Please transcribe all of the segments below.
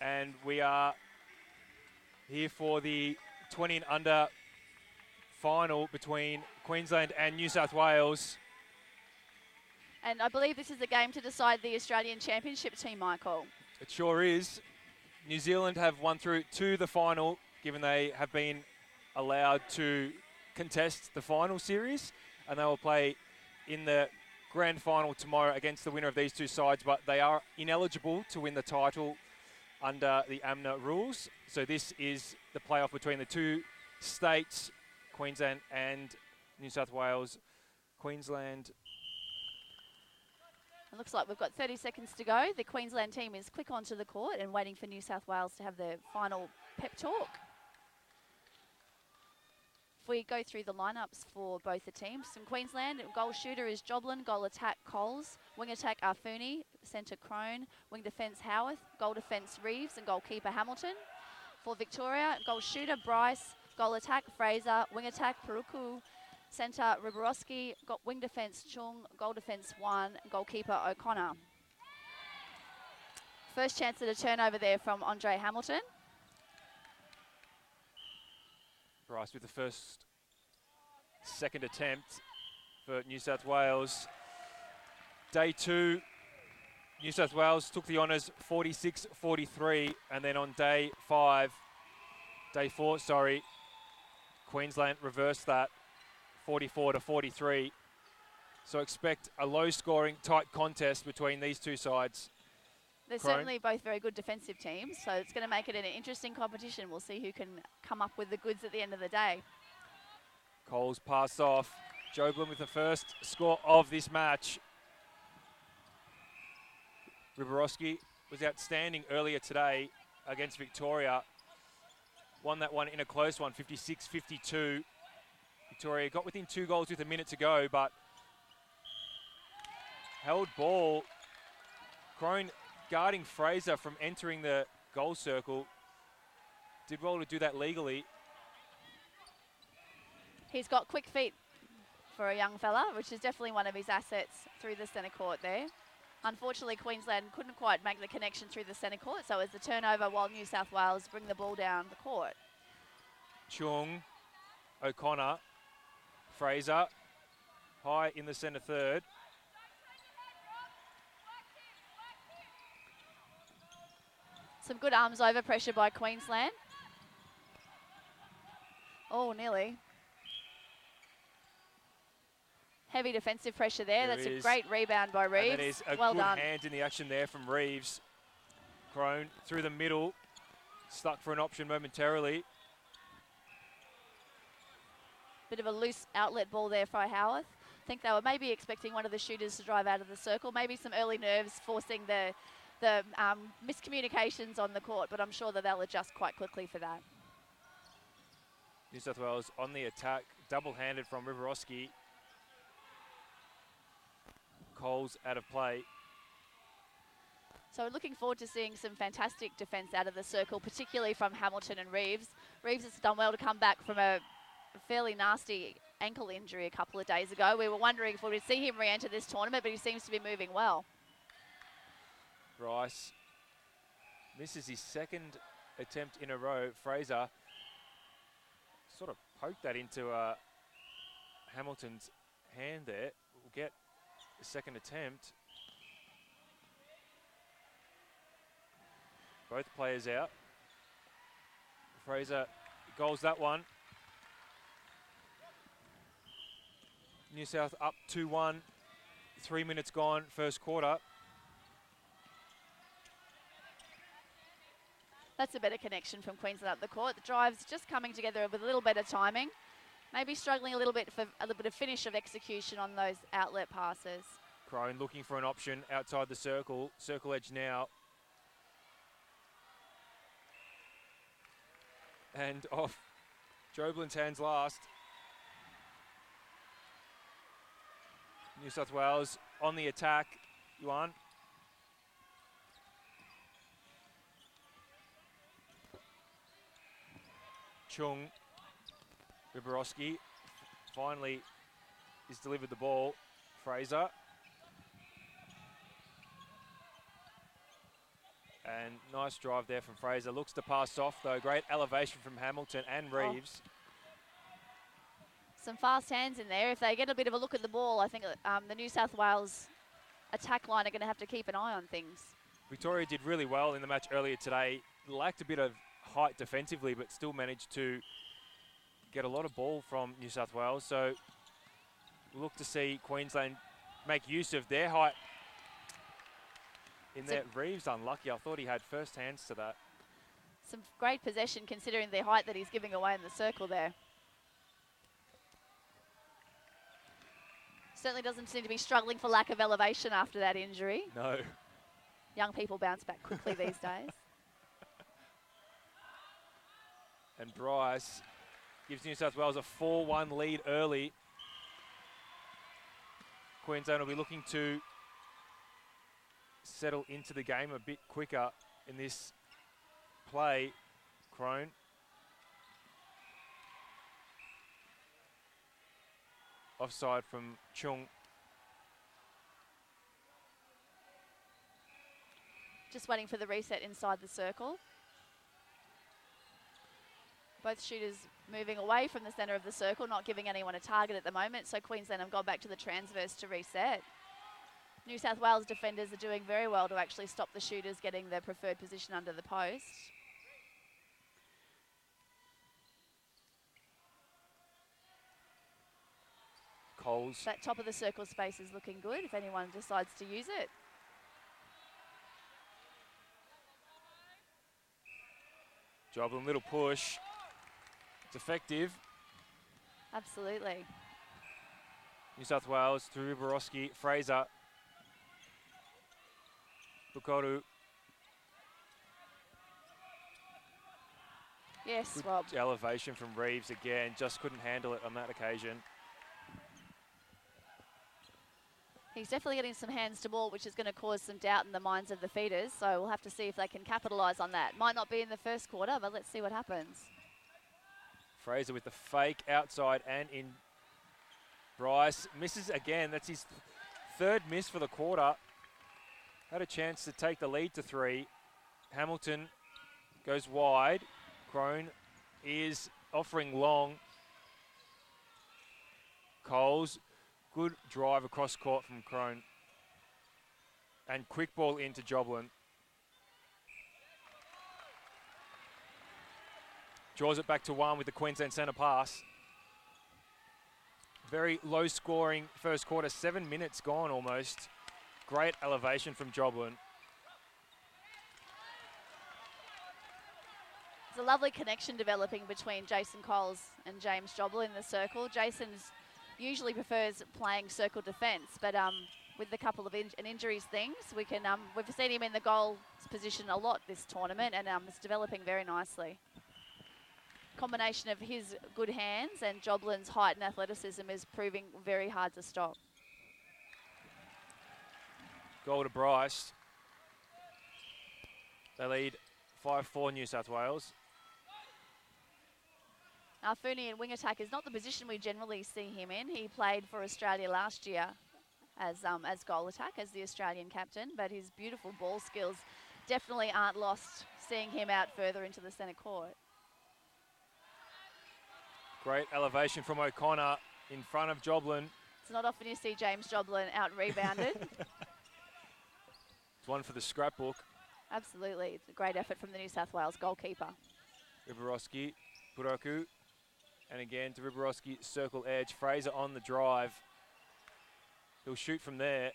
And we are here for the 20 and under final between Queensland and New South Wales. And I believe this is the game to decide the Australian Championship team, Michael. It sure is. New Zealand have won through to the final, given they have been allowed to contest the final series, and they will play in the grand final tomorrow against the winner of these two sides, but they are ineligible to win the title under the AMNA rules. So this is the playoff between the two states, Queensland and New South Wales. Queensland. It looks like we've got 30 seconds to go. The Queensland team is quick onto the court and waiting for New South Wales to have their final pep talk. If we go through the lineups for both the teams, from Queensland, goal shooter is Joblin, goal attack Coles, wing attack Arfuni, centre Crone, wing defence Howarth, goal defence Reeves and goalkeeper Hamilton. For Victoria, goal shooter Bryce, goal attack Fraser, wing attack Peruku, centre Riborowski, wing defence Chung, goal defence 1, goalkeeper O'Connor. First chance at a turnover there from Andre Hamilton. Bryce with the second attempt for New South Wales. Day 2, New South Wales took the honours 46-43, and then on day 4, Queensland reversed that 44-43. So expect a low-scoring, tight contest between these two sides. They're certainly both very good defensive teams, so it's going to make it an interesting competition. We'll see who can come up with the goods at the end of the day. Coles passed off. Joblin with the first score of this match. Riborowski was outstanding earlier today against Victoria. Won that one in a close one, 56-52. Victoria got within 2 goals with a minute to go, but held ball. Crone guarding Fraser from entering the goal circle. Did well to do that legally. He's got quick feet for a young fella, which is definitely one of his assets through the centre court there. Unfortunately, Queensland couldn't quite make the connection through the centre court, so it's the turnover while New South Wales bring the ball down the court. Chung, O'Connor, Fraser, high in the centre third. Some good arms over pressure by Queensland. Oh, nearly. Heavy defensive pressure there. That's a great rebound by Reeves. And that is a well good done. hand in the action there from Reeves. Crone through the middle, stuck for an option momentarily. Bit of a loose outlet ball there for Howarth. I think they were maybe expecting one of the shooters to drive out of the circle. Maybe some early nerves forcing the miscommunications on the court, but I'm sure that they'll adjust quite quickly for that. New South Wales on the attack, double-handed from Riborowski. Coles out of play. So we're looking forward to seeing some fantastic defence out of the circle, particularly from Hamilton and Reeves. Reeves has done well to come back from a fairly nasty ankle injury a couple of days ago. We were wondering if we would see him re-enter this tournament, but he seems to be moving well. Bryce misses his second attempt in a row. Fraser sort of poked that into Hamilton's hand there. We'll get the second attempt. Both players out. Fraser goals that one. New South up 2-1. 3 minutes gone, first quarter. That's a better connection from Queensland up the court. The drive's just coming together with a little better timing. Maybe struggling a little bit for a little bit of finish of execution on those outlet passes. Crone looking for an option outside the circle. Circle edge now. And off Joblin's hands last. New South Wales on the attack. Yuan. Chung. Riborowski finally is delivered the ball. Fraser. And nice drive there from Fraser. Looks to pass off, though. Great elevation from Hamilton and Reeves. Some fast hands in there. If they get a bit of a look at the ball, I think the New South Wales attack line are going to have to keep an eye on things. Victoria did really well in the match earlier today. Lacked a bit of height defensively, but still managed to get a lot of ball from New South Wales. So we'll look to see Queensland make use of their height in there. Reeves unlucky. I thought he had first hands to that. Some great possession considering the height that he's giving away in the circle there. Certainly doesn't seem to be struggling for lack of elevation after that injury. No. Young people bounce back quickly these days. And Bryce gives New South Wales a 4-1 lead early. Queensland will be looking to settle into the game a bit quicker in this play. Crone. Offside from Chung. Just waiting for the reset inside the circle. Both shooters moving away from the centre of the circle, not giving anyone a target at the moment, so Queensland have gone back to the transverse to reset. New South Wales defenders are doing very well to actually stop the shooters getting their preferred position under the post. Coles. That top of the circle space is looking good if anyone decides to use it. Joblin, little push. It's effective. Absolutely. New South Wales through Borowski, Fraser. Bukoru. Yes, Good Rob. elevation from Reeves again. Just couldn't handle it on that occasion. He's definitely getting some hands to ball, which is going to cause some doubt in the minds of the feeders. So we'll have to see if they can capitalise on that. Might not be in the first quarter, but let's see what happens. Fraser with the fake outside and in. Bryce misses again. That's his third miss for the quarter. Had a chance to take the lead to 3. Hamilton goes wide. Crone is offering long. Coles, good drive across court from Crone. And quick ball into Joblin. Draws it back to 1 with the Queensland centre pass. Very low scoring first quarter, 7 minutes gone almost. Great elevation from Joblin. There's a lovely connection developing between Jason Coles and James Joblin in the circle. Jason usually prefers playing circle defence, but with the couple of injuries things, we've seen him in the goal position a lot this tournament, and it's developing very nicely. Combination of his good hands and Joblin's height and athleticism is proving very hard to stop. Goal to Bryce. They lead 5-4 New South Wales. Fooney in wing attack is not the position we generally see him in. He played for Australia last year as goal attack, as the Australian captain, but his beautiful ball skills definitely aren't lost seeing him out further into the centre court. Great elevation from O'Connor in front of Joblin. It's not often you see James Joblin out-rebounded. It's one for the scrapbook. Absolutely. It's a great effort from the New South Wales goalkeeper. Riborowski, Puroku, and again to Riborowski, circle edge. Fraser on the drive. He'll shoot from there.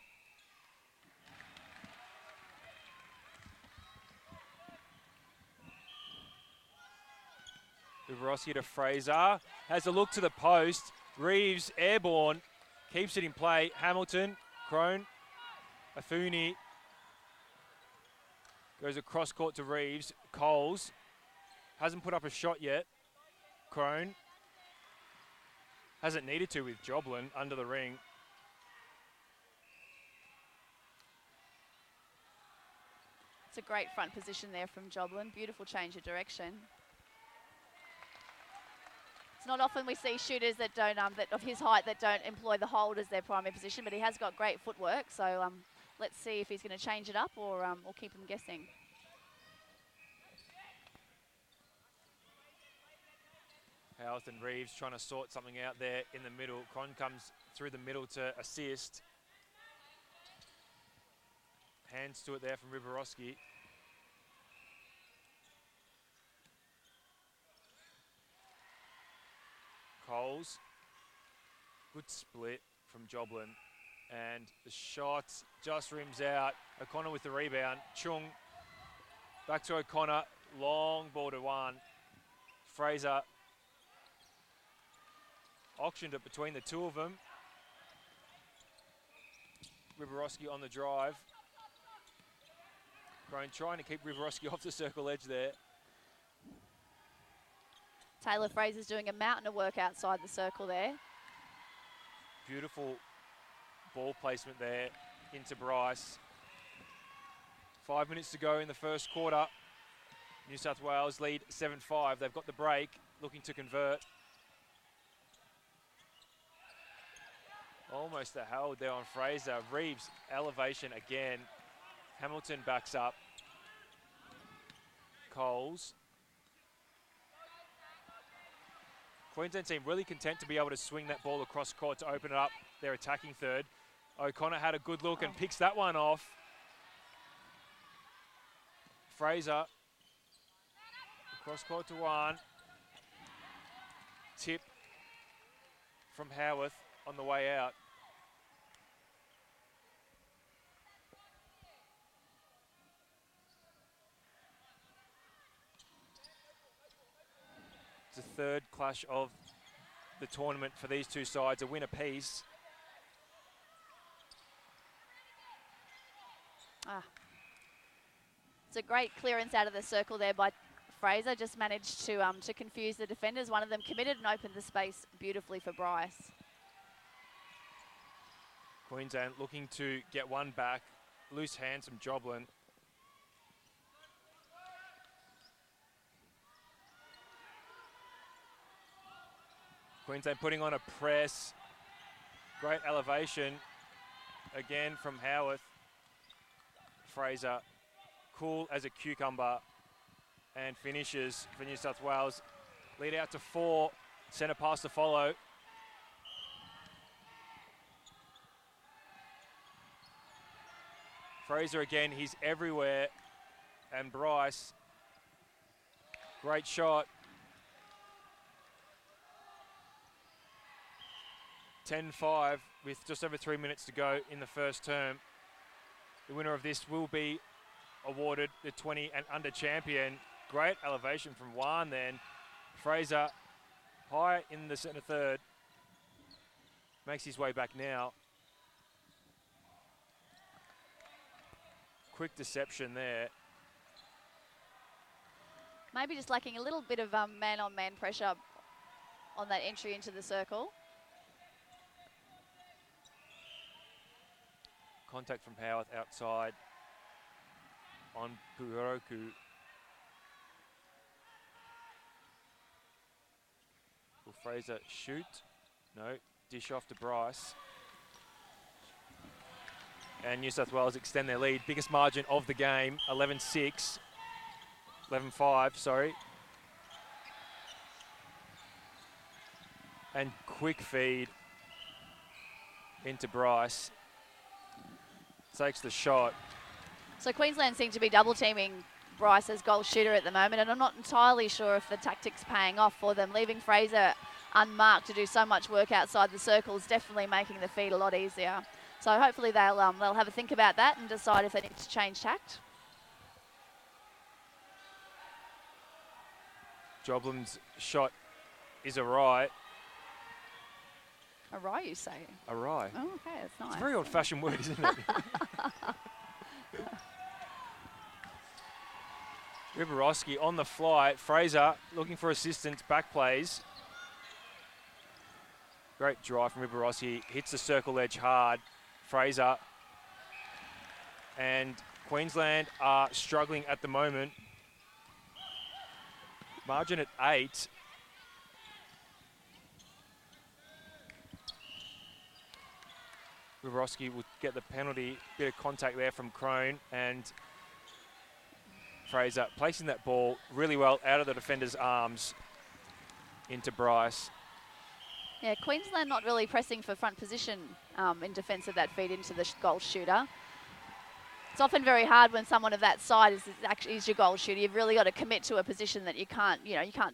Riborowski to Fraser. Has a look to the post. Reeves, airborne, keeps it in play. Hamilton, Crone, Afuni. Goes across court to Reeves. Coles hasn't put up a shot yet. Crone hasn't needed to with Joblin under the ring. It's a great front position there from Joblin. Beautiful change of direction. It's not often we see shooters that don't that of his height that don't employ the hold as their primary position, but he has got great footwork. So let's see if he's going to change it up or keep him guessing. Howarth and Reeves trying to sort something out there in the middle. Cron comes through the middle to assist. Hands to it there from Riborowski. Coles. Good split from Joblin. And the shot just rims out. O'Connor with the rebound. Chung back to O'Connor. Long ball to one. Fraser auctioned it between the two of them. Riborowski on the drive. Crone trying to keep Riborowski off the circle edge there. Taylor Fraser's doing a mountain of work outside the circle there. Beautiful ball placement there into Bryce. 5 minutes to go in the first quarter. New South Wales lead 7-5. They've got the break, looking to convert. Almost a hold there on Fraser. Reeves, elevation again. Hamilton backs up. Coles. Queensland team really content to be able to swing that ball across court to open it up their attacking third. O'Connor had a good look and picks that one off. Fraser. Cross court to one. Tip from Howarth on the way out. It's the third clash of the tournament for these two sides, a win apiece. It's a great clearance out of the circle there by Fraser. Just managed to confuse the defenders. One of them committed and opened the space beautifully for Bryce. Queensland looking to get one back. Loose hands from Joblin. Queensland putting on a press. Great elevation. Again from Howarth. Fraser, cool as a cucumber, and finishes for New South Wales. Lead out to 4. Centre pass to follow. Fraser again, he's everywhere. And Bryce, great shot. 10-5 with just over 3 minutes to go in the first term. The winner of this will be awarded the 20 and under champion. Great elevation from Juan then. Fraser high in the centre third. Makes his way back now. Quick deception there. Maybe just lacking a little bit of man-on-man pressure on that entry into the circle. Contact from Howarth outside on Puroku. Will Fraser shoot? No. Dish off to Bryce. And New South Wales extend their lead. Biggest margin of the game, 11-6. 11-5, sorry. And quick feed into Bryce. Takes the shot. So Queensland seem to be double teaming Bryce as goal shooter at the moment, and I'm not entirely sure if the tactic's paying off for them. Leaving Fraser unmarked to do so much work outside the circle is definitely making the feed a lot easier. So hopefully they'll have a think about that and decide if they need to change tact. Joblin's shot is awry. Awry, you say? Awry. Oh, okay, that's nice. It's a very old-fashioned word, isn't it? Riborowski on the fly. Fraser looking for assistance. Back plays. Great drive from Riborowski. Hits the circle edge hard. Fraser. And Queensland are struggling at the moment. Margin at 8. Riborowski will get the penalty. Bit of contact there from Crone, and Fraser placing that ball really well out of the defender's arms. into Bryce. Yeah, Queensland not really pressing for front position in defence of that feed into the goal shooter. It's often very hard when someone of that side is your goal shooter. You've really got to commit to a position that you can't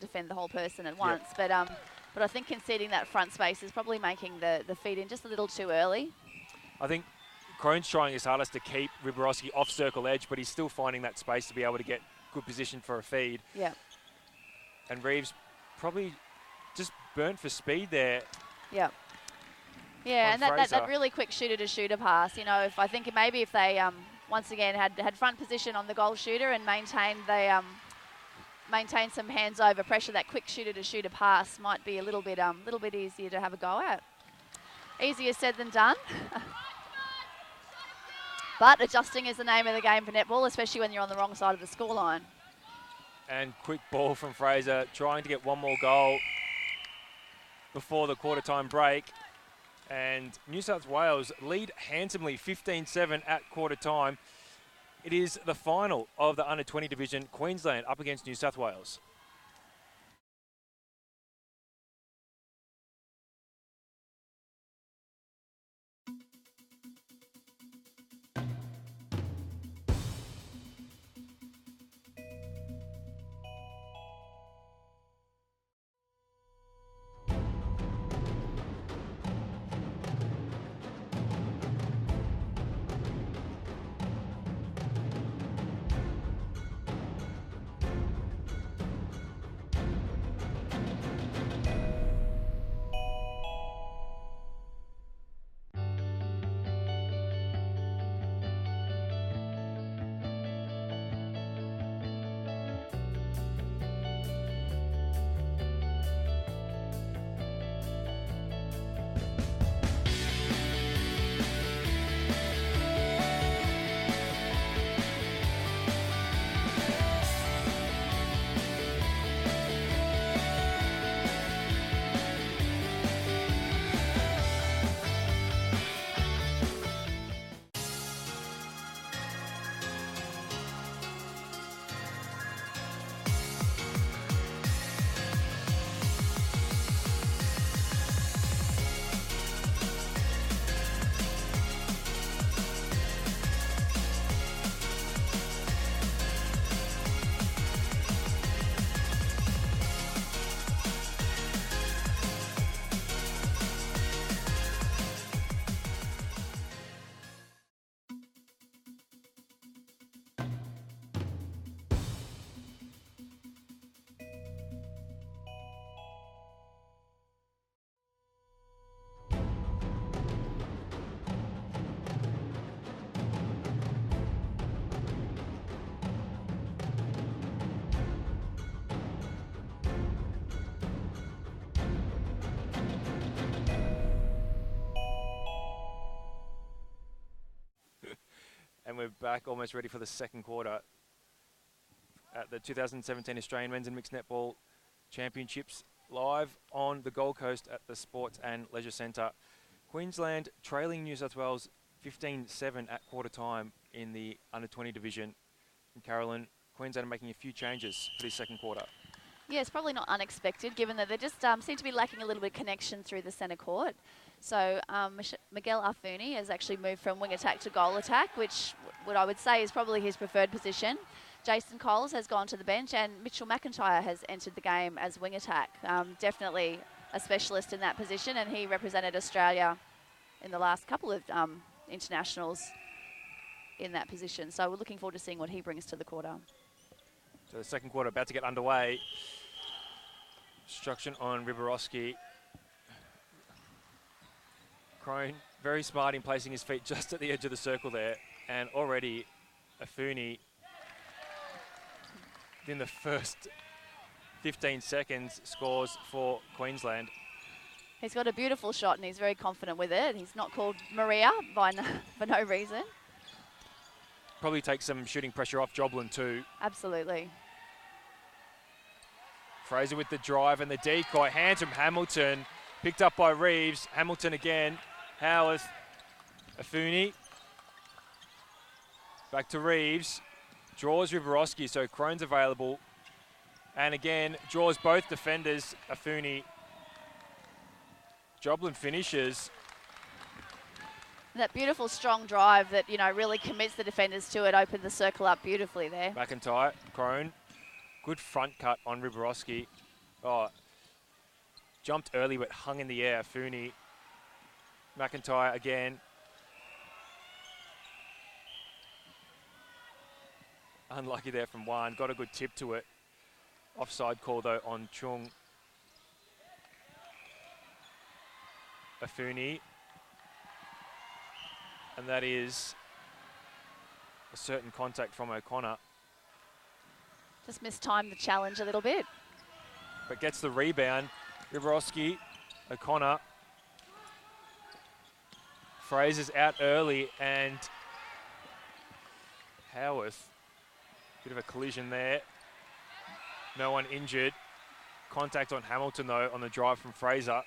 defend the whole person at once. But I think conceding that front space is probably making the feed in just a little too early. I think Crone's trying his hardest to keep Riborowski off circle edge, but he's still finding that space to be able to get good position for a feed. Yeah. And Reeves probably just burnt for speed there. Yeah. Yeah, and that really quick shooter-to-shooter pass. You know, if they once again had front position on the goal shooter and maintained some hands over pressure, that quick shooter-to-shooter pass might be a little bit easier to have a go at. Easier said than done. But adjusting is the name of the game for netball, especially when you're on the wrong side of the scoreline. And quick ball from Fraser, trying to get one more goal before the quarter-time break. And New South Wales lead handsomely, 15-7 at quarter-time. It is the final of the under-20 division, Queensland up against New South Wales. And we're back almost ready for the second quarter at the 2017 Australian Men's and Mixed Netball Championships, live on the Gold Coast at the Sports and Leisure Centre. Queensland trailing New South Wales 15-7 at quarter time in the under-20 division. And Carolyn, Queensland are making a few changes for this second quarter. Yeah, it's probably not unexpected, given that they just seem to be lacking a little bit of connection through the centre court. So Miguel Arfuni has actually moved from wing attack to goal attack, which what I would say is probably his preferred position. Jason Coles has gone to the bench, and Mitchell McIntyre has entered the game as wing attack. Definitely a specialist in that position, and he represented Australia in the last couple of internationals in that position. So we're looking forward to seeing what he brings to the quarter. So the second quarter about to get underway. Instruction on Riborowski. Crone, very smart in placing his feet just at the edge of the circle there. And already Afuni, in the first 15 seconds, scores for Queensland. He's got a beautiful shot and he's very confident with it. He's not called Maria for no reason. Probably takes some shooting pressure off Joblin too. Absolutely. Fraser with the drive and the decoy. Hands from Hamilton. Picked up by Reeves. Hamilton again. Howarth. Afuni. Back to Reeves. Draws Riborowski, so Crone's available. And again, draws both defenders. Afuni. Joblin finishes. That beautiful strong drive that, you know, really commits the defenders to it, opened the circle up beautifully there. McIntyre, Crone. Good front cut on Riborowski. Oh, jumped early but hung in the air. Afuni. McIntyre again. Unlucky there from one. Got a good tip to it. Offside call though on Chung. Afuni. And that is a certain contact from O'Connor. Just mistimed the challenge a little bit. But gets the rebound. Riborowski, O'Connor. Fraser's out early and Howarth. Bit of a collision there. No one injured. Contact on Hamilton though on the drive from Fraser.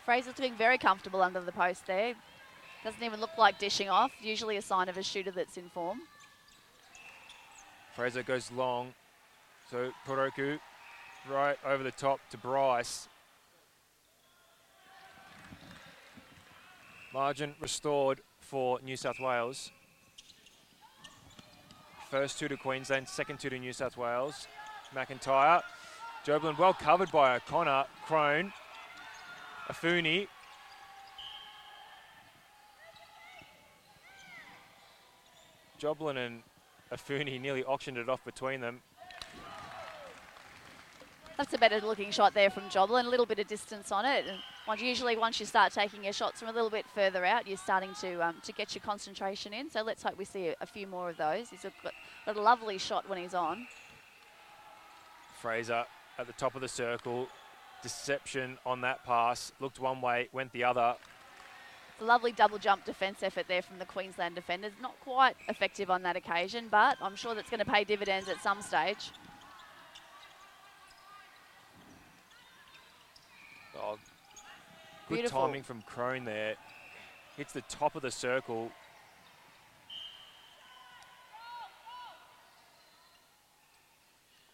Fraser's looking very comfortable under the post there. Doesn't even look like dishing off. Usually a sign of a shooter that's in form. Fraser goes long. So Poroku right over the top to Bryce. Margin restored for New South Wales. First two to Queensland, second two to New South Wales. McIntyre. Joblin well covered by O'Connor. Crone. Afuni. Joblin and Afuni nearly auctioned it off between them. That's a better looking shot there from Joblin. A little bit of distance on it. And usually once you start taking your shots from a little bit further out, you're starting to get your concentration in. So let's hope we see a few more of those. He's got a lovely shot when he's on. Fraser at the top of the circle. Deception on that pass. Looked one way, went the other. It's a lovely double jump defence effort there from the Queensland defenders. Not quite effective on that occasion, but I'm sure that's going to pay dividends at some stage. Oh, good Beautiful. timing from Crone there. Hits the top of the circle.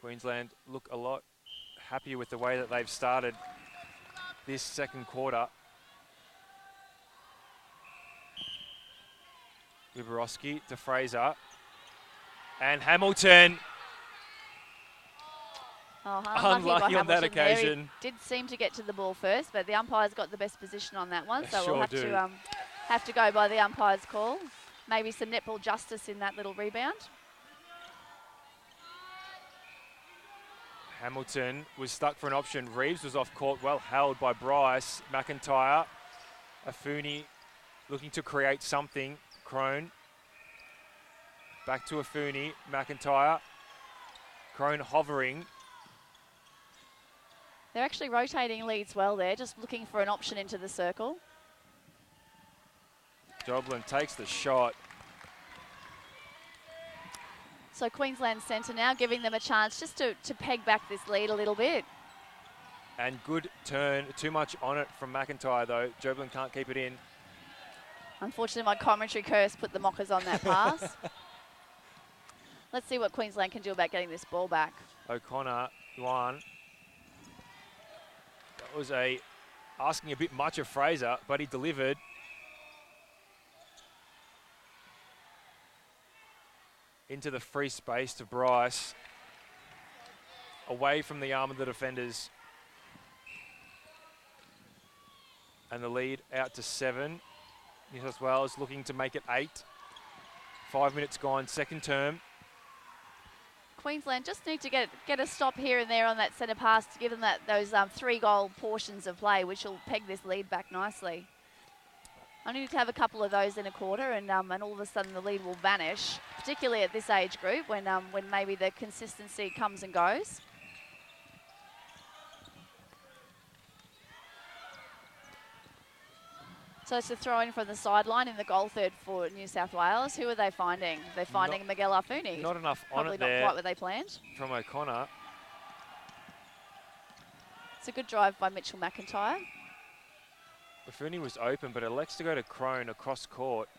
Queensland look a lot happier with the way that they've started this second quarter. Riborowski to Fraser. And Hamilton. Oh, Unlucky on that occasion. He did seem to get to the ball first, but the umpire's got the best position on that one, so Sure we'll have to go by the umpire's call. Maybe some netball justice in that little rebound. Hamilton was stuck for an option. Reeves was off court, well held by Bryce. McIntyre. Afuni looking to create something. Crone. Back to Afuni. McIntyre. Crone hovering. They're actually rotating leads well there, just looking for an option into the circle. Joblin takes the shot. So Queensland centre now giving them a chance just to peg back this lead a little bit. And good turn. Too much on it from McIntyre though. Joblin can't keep it in. Unfortunately, my commentary curse put the mockers on that pass. Let's see what Queensland can do about getting this ball back. O'Connor, one. That was asking a bit much of Fraser, but he delivered. Into the free space to Bryce. Away from the arm of the defenders. And the lead out to 7. New South Wales looking to make it 8. 5 minutes gone, second term. Queensland just need to get a stop here and there on that centre pass to give them those 3-goal portions of play, which will peg this lead back nicely. I need to have a couple of those in a quarter, and all of a sudden the lead will vanish, particularly at this age group when maybe the consistency comes and goes. So it's a throw in from the sideline in the goal third for New South Wales. Who are they finding? They're finding Miguel Afuni. Not enough on Probably it not there quite what they planned. from O'Connor. It's a good drive by Mitchell McIntyre. Afuni was open, but elects to go to Crone across court.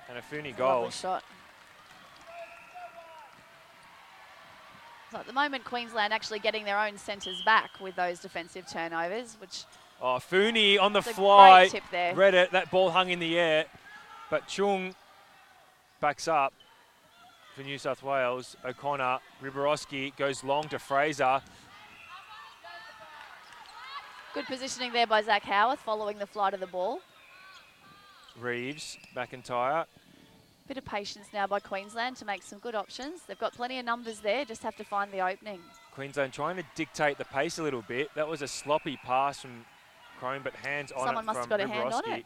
And a Fooney It's a lovely goal. shot. So at the moment, Queensland actually getting their own centres back with those defensive turnovers, which Oh, Fooney on the is a fly. great tip there. Read it. That ball hung in the air. But Chung backs up for New South Wales. O'Connor. Riborowski goes long to Fraser. Good positioning there by Zach Howarth following the flight of the ball. Reeves. McIntyre. Bit of patience now by Queensland to make some good options. They've got plenty of numbers there, just have to find the opening. Queensland trying to dictate the pace a little bit. That was a sloppy pass from Crone, but hands on Someone it must from have got a hand on Riborowski. it.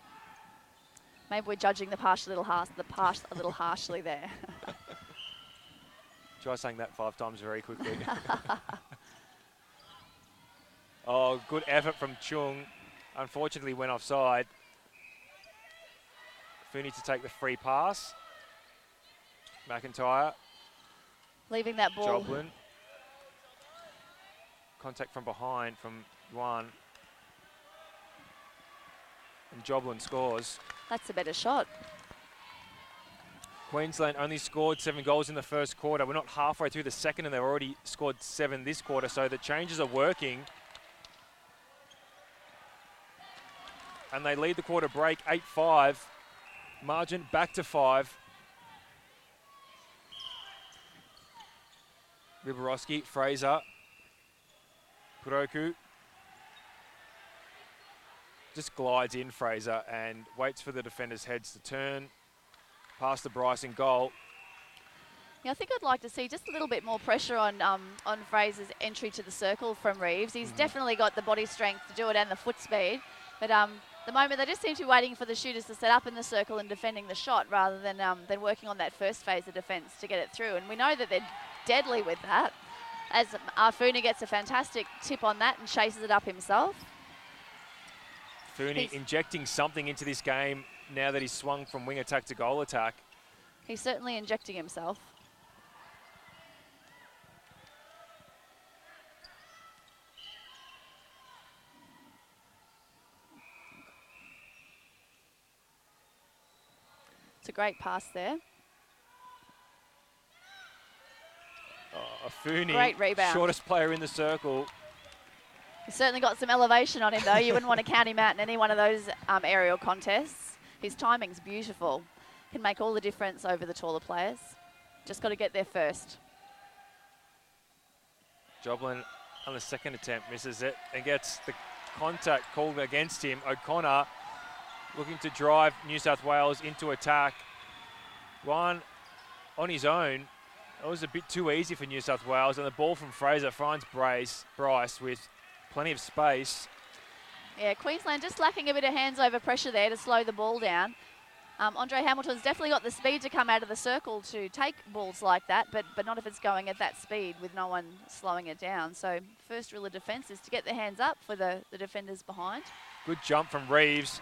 Maybe we're judging the pass a little harshly there. Try saying that 5 times very quickly. Oh, good effort from Chung. Unfortunately went offside. Fooney to take the free pass. McIntyre. Leaving that ball. Joblin. Contact from behind from Yuan. And Joblin scores. That's a better shot. Queensland only scored 7 goals in the first quarter. We're not halfway through the second and they've already scored 7 this quarter, so the changes are working. And they lead the quarter break 8-5. Margin back to 5. Riborowski, Fraser, Puroku. Just glides in, Fraser, and waits for the defenders' heads to turn. Past the Bryson goal. Yeah, I think I'd like to see just a little bit more pressure on Fraser's entry to the circle from Reeves. He's definitely got the body strength to do it and the foot speed. But the moment they just seem to be waiting for the shooters to set up in the circle and defending the shot rather than working on that first phase of defence to get it through. And we know that they're deadly with that, as Arfuna gets a fantastic tip on that and chases it up himself. Fooney injecting something into this game now that he's swung from wing attack to goal attack. He's certainly injecting himself. It's a great pass there. Oh, Fooney, Great rebound. shortest player in the circle. He's certainly got some elevation on him, though. You wouldn't want to count him out in any one of those aerial contests. His timing's beautiful. Can make all the difference over the taller players. Just got to get there first. Joblin on the second attempt misses it and gets the contact called against him. O'Connor looking to drive New South Wales into attack. One on his own. It was a bit too easy for New South Wales, and the ball from Fraser finds Bryce with plenty of space. Yeah, Queensland just lacking a bit of hands over pressure there to slow the ball down. Andre Hamilton's definitely got the speed to come out of the circle to take balls like that, but not if it's going at that speed with no one slowing it down. So first rule of defence is to get the hands up for the defenders behind. Good jump from Reeves.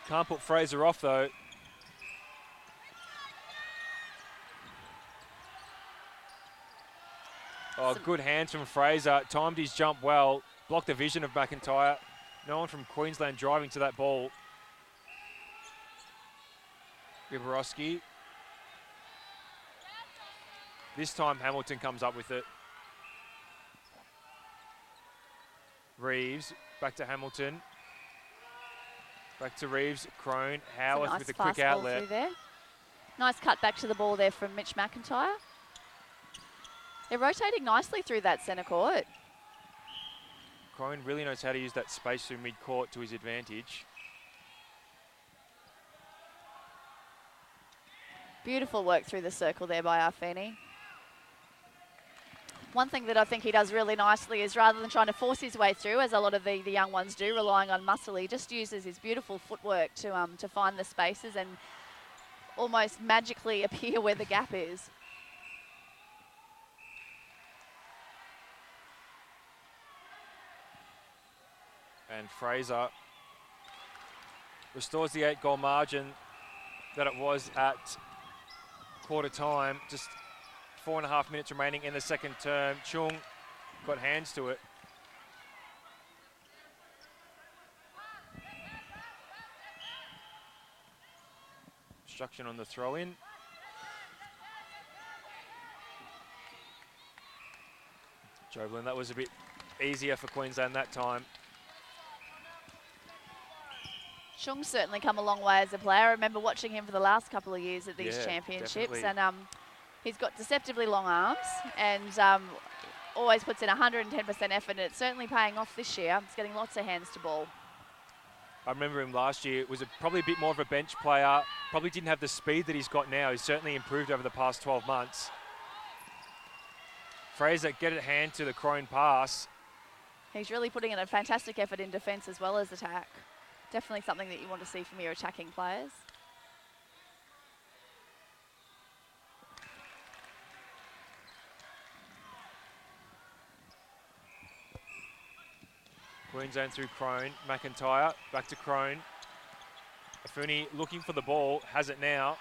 Can't put Fraser off though. Oh, good hands from Fraser. Timed his jump well. Blocked the vision of McIntyre. No one from Queensland driving to that ball. Riborowski. This time Hamilton comes up with it. Reeves, back to Hamilton. Back to Reeves, Crone, Howarth with a quick outlet. There. Nice cut back to the ball there from Mitch McIntyre. They're rotating nicely through that centre court. Crone really knows how to use that space through mid-court to his advantage. Beautiful work through the circle there by Arfini. One thing that I think he does really nicely is rather than trying to force his way through, as a lot of the young ones do, relying on muscle, he just uses his beautiful footwork to find the spaces and almost magically appear where the gap is. And Fraser restores the 8-goal margin that it was at quarter time. Just 4.5 minutes remaining in the second term. Chung got hands to it. Obstruction on the throw-in. Joblin, that was a bit easier for Queensland that time. Shung's certainly come a long way as a player. I remember watching him for the last couple of years at these championships. Definitely. And he's got deceptively long arms and always puts in 110% effort. And it's certainly paying off this year. He's getting lots of hands to ball. I remember him last year. It was probably a bit more of a bench player. Probably didn't have the speed that he's got now. He's certainly improved over the past 12 months. Fraser, get a hand to the Crone pass. He's really putting in a fantastic effort in defence as well as attack. Definitely something that you want to see from your attacking players. Queensland through Crone. McIntyre, back to Crone. Afuni looking for the ball, has it now.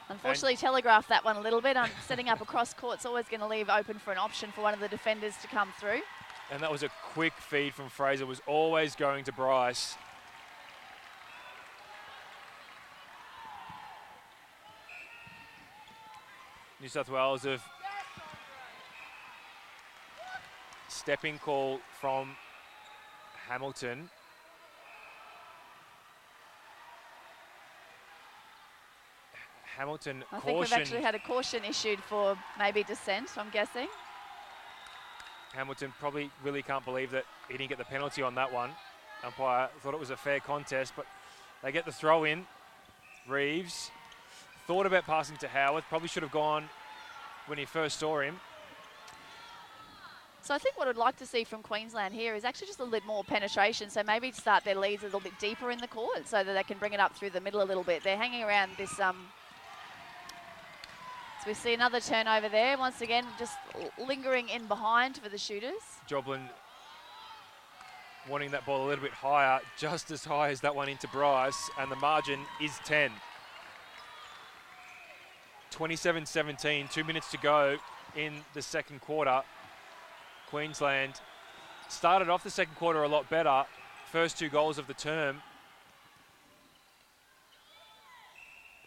Unfortunately, telegraphed that one a little bit. Setting up across court's always going to leave open for an option for one of the defenders to come through. And that was a quick feed from Fraser, was always going to Bryce. New South Wales have stepping call from Hamilton. Hamilton I caution. think we've actually had a caution issued for maybe dissent, I'm guessing. Hamilton probably really can't believe that he didn't get the penalty on that one. Umpire thought it was a fair contest, but they get the throw in. Reeves thought about passing to Howard, probably should have gone when he first saw him. So I think what I'd like to see from Queensland here is actually just a little bit more penetration. So maybe start their leads a little bit deeper in the court so that they can bring it up through the middle a little bit. They're hanging around this. So we see another turnover there. Once again, just lingering in behind for the shooters. Joblin wanting that ball a little bit higher, just as high as that one into Bryce, and the margin is 10. 27-17, 2 minutes to go in the second quarter. Queensland started off the second quarter a lot better. First 2 goals of the term.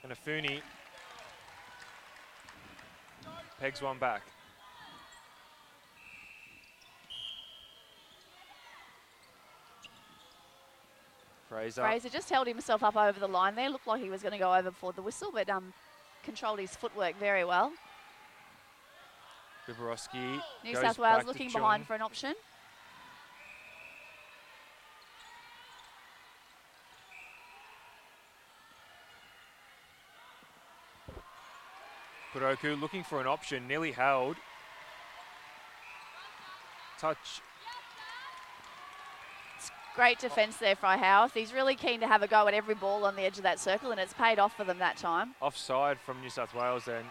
And Afuni pegs one back. Fraser just held himself up over the line there. Looked like he was going to go over before the whistle, but controlled his footwork very well. Viborowski New South Wales looking behind for an option. Kuroku looking for an option, nearly held. Touch. It's great defence there for Howarth. He's really keen to have a go at every ball on the edge of that circle, and it's paid off for them that time. Offside from New South Wales then.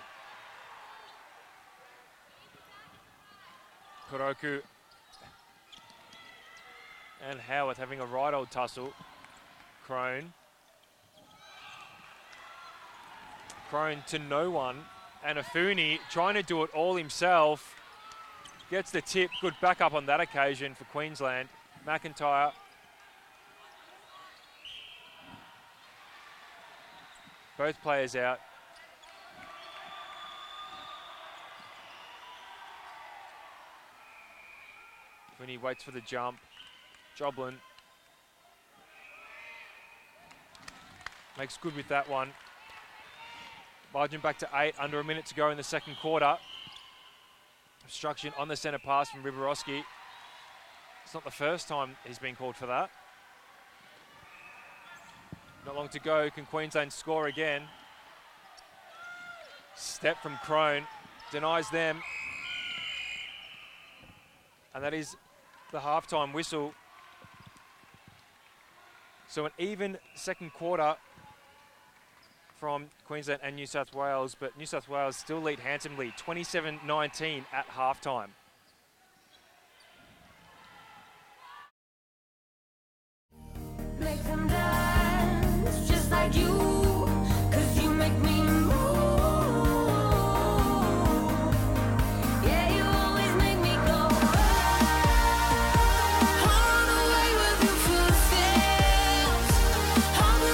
Kuroku and Howarth having a right old tussle. Crone to no one. And Afuni trying to do it all himself. Gets the tip. Good backup on that occasion for Queensland. McIntyre. Both players out. When he waits for the jump. Joblin makes good with that one. Margin back to 8, under a minute to go in the second quarter. Obstruction on the centre pass from Viborowski. It's not the first time he's been called for that. Not long to go. Can Queensland score again? Step from Crone. Denies them. And that is the halftime whistle. So an even second quarter from Queensland and New South Wales, but New South Wales still lead handsomely, 27-19 at halftime. Make them dance just like you, 'cause you make me move. Yeah, you always make me go run away with your footsteps. On the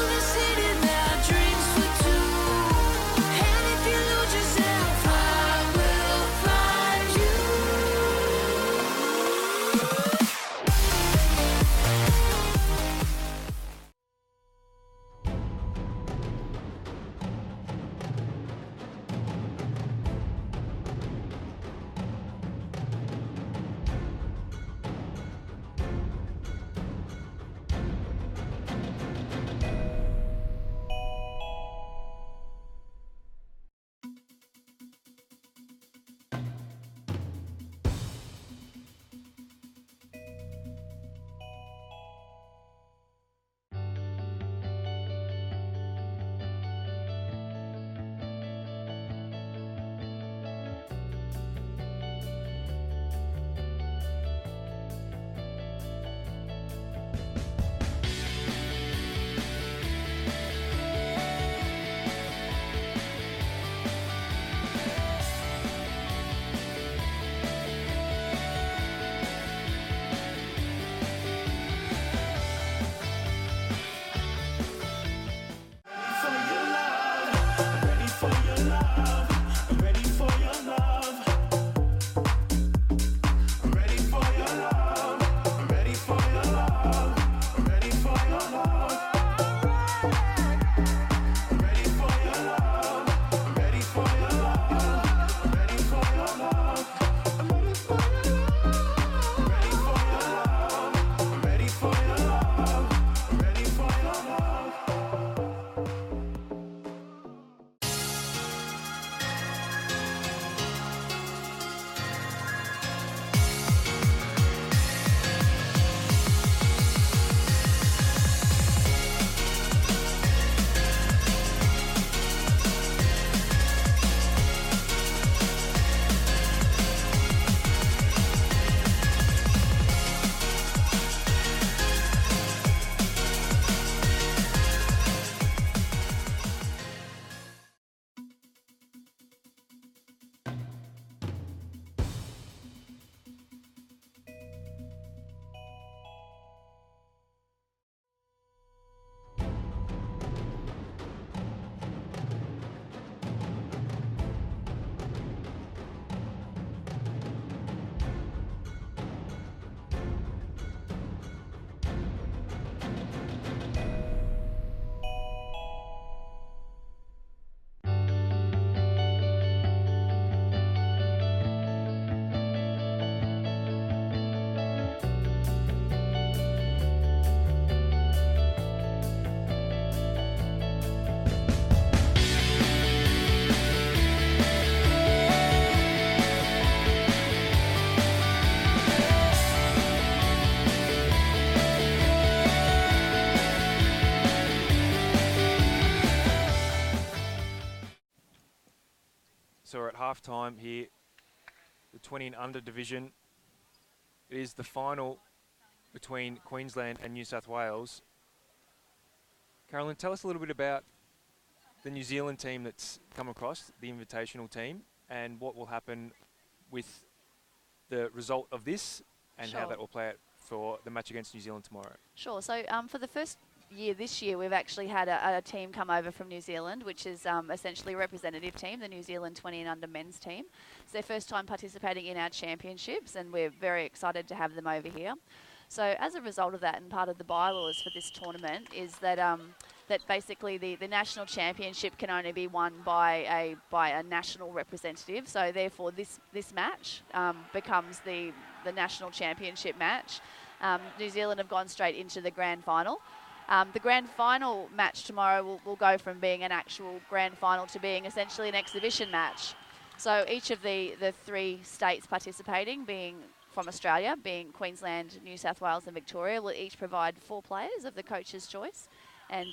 half-time here, the 20 and under division. It is the final between Queensland and New South Wales. Carolyn, tell us a little bit about the New Zealand team that's come across, the invitational team, and what will happen with the result of this and how Sure. that will play out for the match against New Zealand tomorrow. Sure. So for the first year this year, we've actually had a team come over from New Zealand, which is essentially a representative team, the New Zealand 20 and under men's team. It's their first time participating in our championships, and we're very excited to have them over here. So as a result of that, and part of the bylaws for this tournament is that that basically the national championship can only be won by a national representative. So therefore, this match becomes the national championship match. New Zealand have gone straight into the grand final. The grand final match tomorrow will go from being an actual grand final to being essentially an exhibition match. So each of the three states participating, being from Australia, being Queensland, New South Wales and Victoria, will each provide 4 players of the coach's choice, and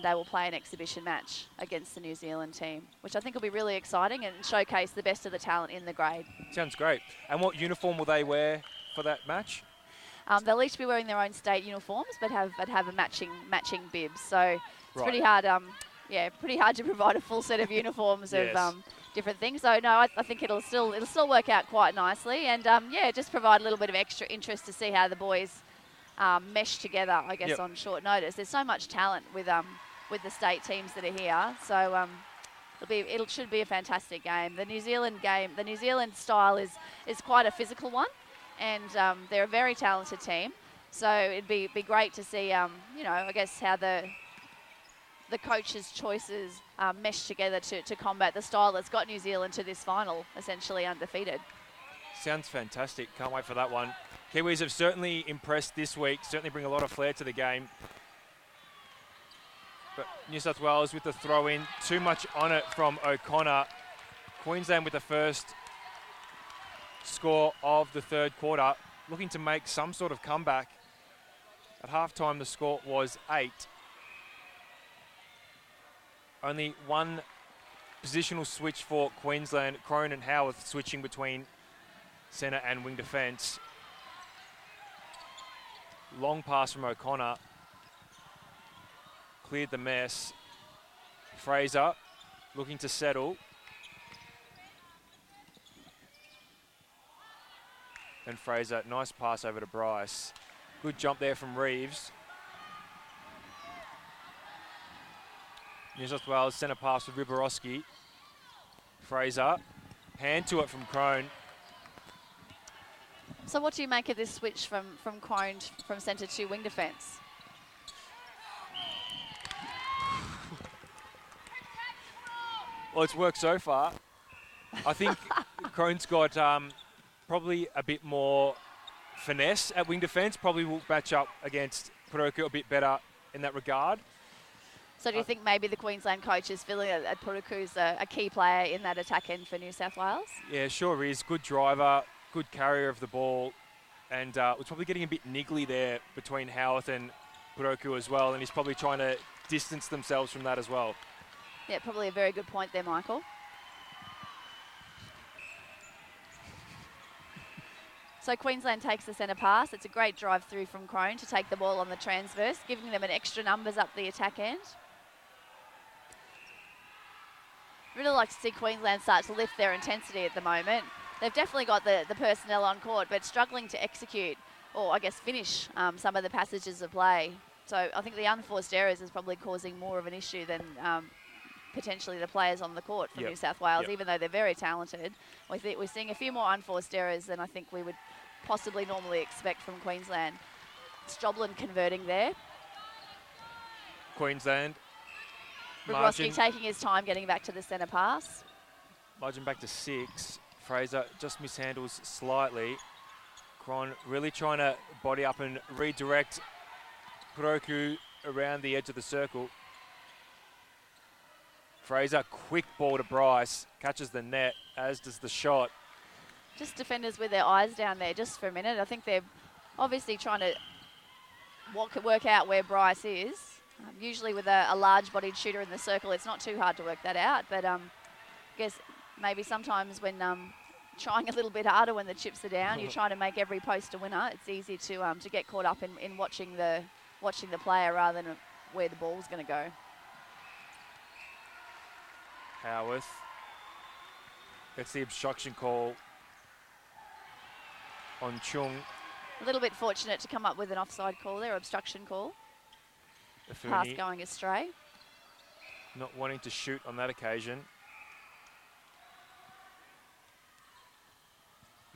they will play an exhibition match against the New Zealand team, which I think will be really exciting and showcase the best of the talent in the grade. Sounds great. And what uniform will they wear for that match? They'll each be wearing their own state uniforms, but have a matching bibs. So it's pretty hard. Pretty hard to provide a full set of uniforms of different things. So no, I think it'll still work out quite nicely, and just provide a little bit of extra interest to see how the boys mesh together. I guess on short notice. There's so much talent with the state teams that are here. So it should be a fantastic game. The New Zealand style is quite a physical one. And they're a very talented team, so it'd be great to see, I guess how the coaches' choices mesh together to combat the style that's got New Zealand to this final, essentially undefeated. Sounds fantastic. Can't wait for that one. Kiwis have certainly impressed this week, certainly bring a lot of flair to the game. But New South Wales with the throw-in, too much on it from O'Connor. Queensland with the first score of the third quarter, looking to make some sort of comeback. At halftime, the score was 8. Only one positional switch for Queensland. Crone and Howarth switching between centre and wing defence. Long pass from O'Connor. Cleared the mess. Fraser looking to settle. And Fraser, nice pass over to Bryce. Good jump there from Reeves. New South Wales centre pass with Riborowski. Fraser, hand to it from Crone. So what do you make of this switch from Crone from centre to wing defence? Well, it's worked so far. I think Crone's got probably a bit more finesse at wing defence. Probably will match up against Puroku a bit better in that regard. So do you think maybe the Queensland coach is feeling that Puroku's a key player in that attack end for New South Wales? Yeah, sure is. Good driver, good carrier of the ball, and was probably getting a bit niggly there between Howarth and Puroku as well, and he's probably trying to distance themselves from that as well. Yeah, probably a very good point there, Michael. So Queensland takes the centre pass. It's a great drive through from Crone to take the ball on the transverse, giving them an extra numbers up the attack end. Really like to see Queensland start to lift their intensity at the moment. They've definitely got the personnel on court, but struggling to execute, or I guess finish, some of the passages of play. So I think the unforced errors is probably causing more of an issue than potentially the players on the court for New South Wales, even though they're very talented. We're seeing a few more unforced errors than I think we would possibly normally expect from Queensland. Joblin converting there. Queensland. Riborowski taking his time getting back to the centre pass. Margin back to 6. Fraser just mishandles slightly. Cron really trying to body up and redirect Puroku around the edge of the circle. Fraser, quick ball to Bryce, catches the net, as does the shot. Just defenders with their eyes down there just for a minute. I think they're obviously trying to work out where Bryce is. Usually with a large-bodied shooter in the circle, it's not too hard to work that out. But I guess maybe sometimes when trying a little bit harder when the chips are down, you're trying to make every post a winner. It's easy to get caught up in watching the player rather than where the ball's going to go. Howarth gets the obstruction call on Chung. A little bit fortunate to come up with an offside call there, obstruction call. Afuni Pass going astray. not wanting to shoot on that occasion.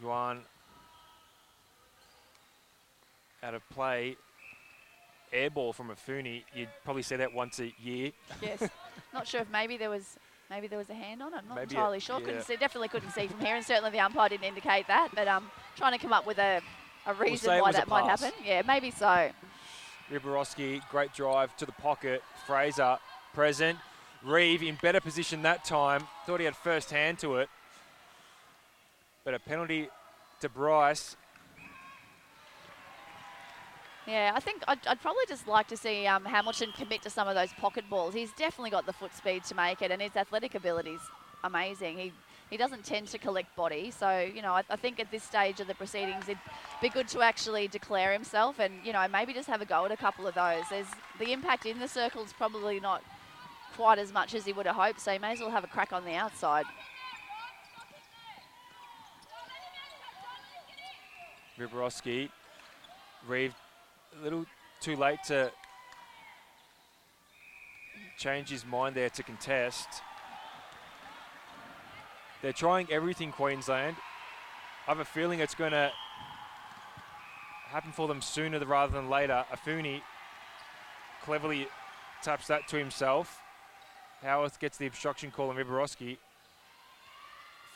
Yuan out of play. Air ball from Afuni. You'd probably see that once a year. Yes. Not sure if maybe there was a hand on it. I'm not Maybe entirely sure. yeah. Couldn't see, definitely couldn't see from here, and certainly the umpire didn't indicate that. But trying to come up with a reason say it why was a that might pass. happen. Yeah, maybe so. Riborowski, great drive to the pocket. Fraser present. Reeve in better position that time. Thought he had first hand to it. But a penalty to Bryce. Yeah, I think I'd probably just like to see Hamilton commit to some of those pocket balls. He's definitely got the foot speed to make it, and his athletic ability's amazing. He doesn't tend to collect body, so, you know, I think at this stage of the proceedings it'd be good to actually declare himself and, you know, maybe just have a go at a couple of those. The impact in the circle's probably not quite as much as he would have hoped, so he may as well have a crack on the outside. Riborowski. Reeve a little too late to change his mind there to contest. They're trying everything, Queensland. I have a feeling it's going to happen for them sooner rather than later. Afuni cleverly taps that to himself. Howarth gets the obstruction call on Riborowski.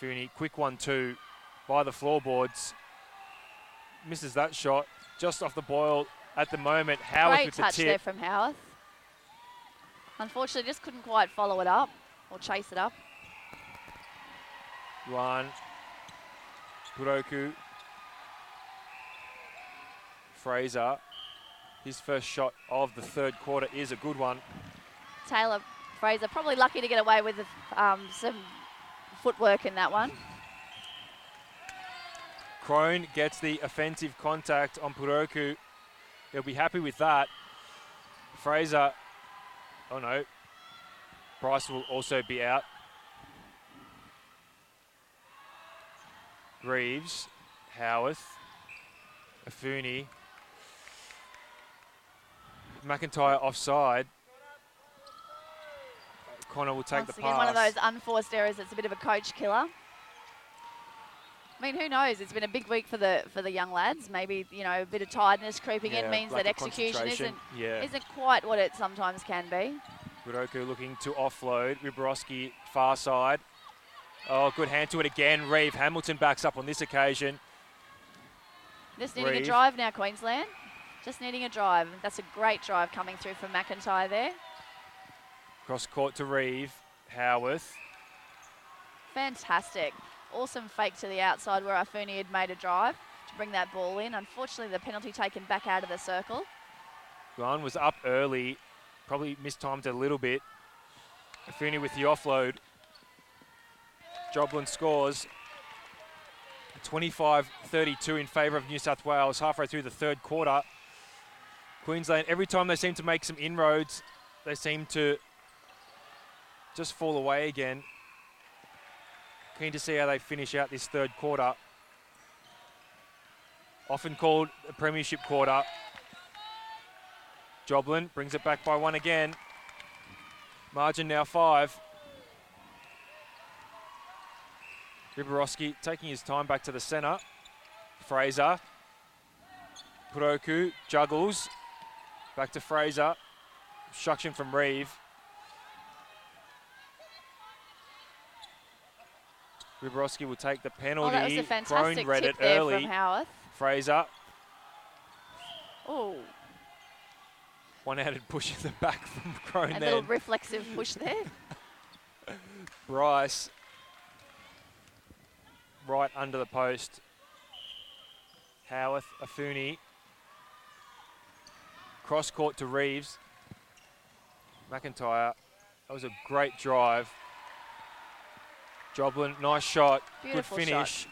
Afuni, quick 1-2 by the floorboards. Misses that shot just off the boil at the moment. Howarth Great with the touch tip. there from Howarth. Unfortunately, just couldn't quite follow it up or chase it up. Yuan, Puroku, Fraser. His first shot of the third quarter is a good one. Taylor Fraser probably lucky to get away with some footwork in that one. Crone gets the offensive contact on Puroku. He'll be happy with that. Fraser, oh no, Bryce will also be out. Reeves, Howarth, Afuni, McIntyre offside. Connor will take Once the again, pass. one of those unforced errors that's a bit of a coach killer. I mean, who knows? It's been a big week for the young lads. Maybe, you know, a bit of tiredness creeping in means lack that of execution concentration. isn't quite what it sometimes can be. Puroku looking to offload. Riborowski far side. Oh, good hand to it again. Reeve Hamilton backs up on this occasion. Just needing a Reeve. drive now, Queensland. Just needing a drive. That's a great drive coming through from McIntyre there. Cross court to Reeve. Howarth. Fantastic. Awesome fake to the outside where Afuni had made a drive to bring that ball in. Unfortunately, the penalty taken back out of the circle. Guan was up early. Probably mistimed it a little bit. Afuni with the offload. Joblin scores. 25-32 in favour of New South Wales halfway through the third quarter. Queensland, every time they seem to make some inroads, they seem to just fall away again. Keen to see how they finish out this third quarter. Often called a premiership quarter. Joblin brings it back by one again. Margin now 5. Riborowski taking his time back to the centre. Fraser. Puroku juggles. Back to Fraser. Obstruction from Reeve. Riborowski will take the penalty. Oh, that was a fantastic Crone read tip it there early. from Howarth. Fraser. Oh, One-handed push in the back from Crone a then. little reflexive push there. Bryce. Right under the post. Howarth, Afuni. Cross court to Reeves. McIntyre. That was a great drive. Joblin, nice shot. Beautiful Good finish. shot.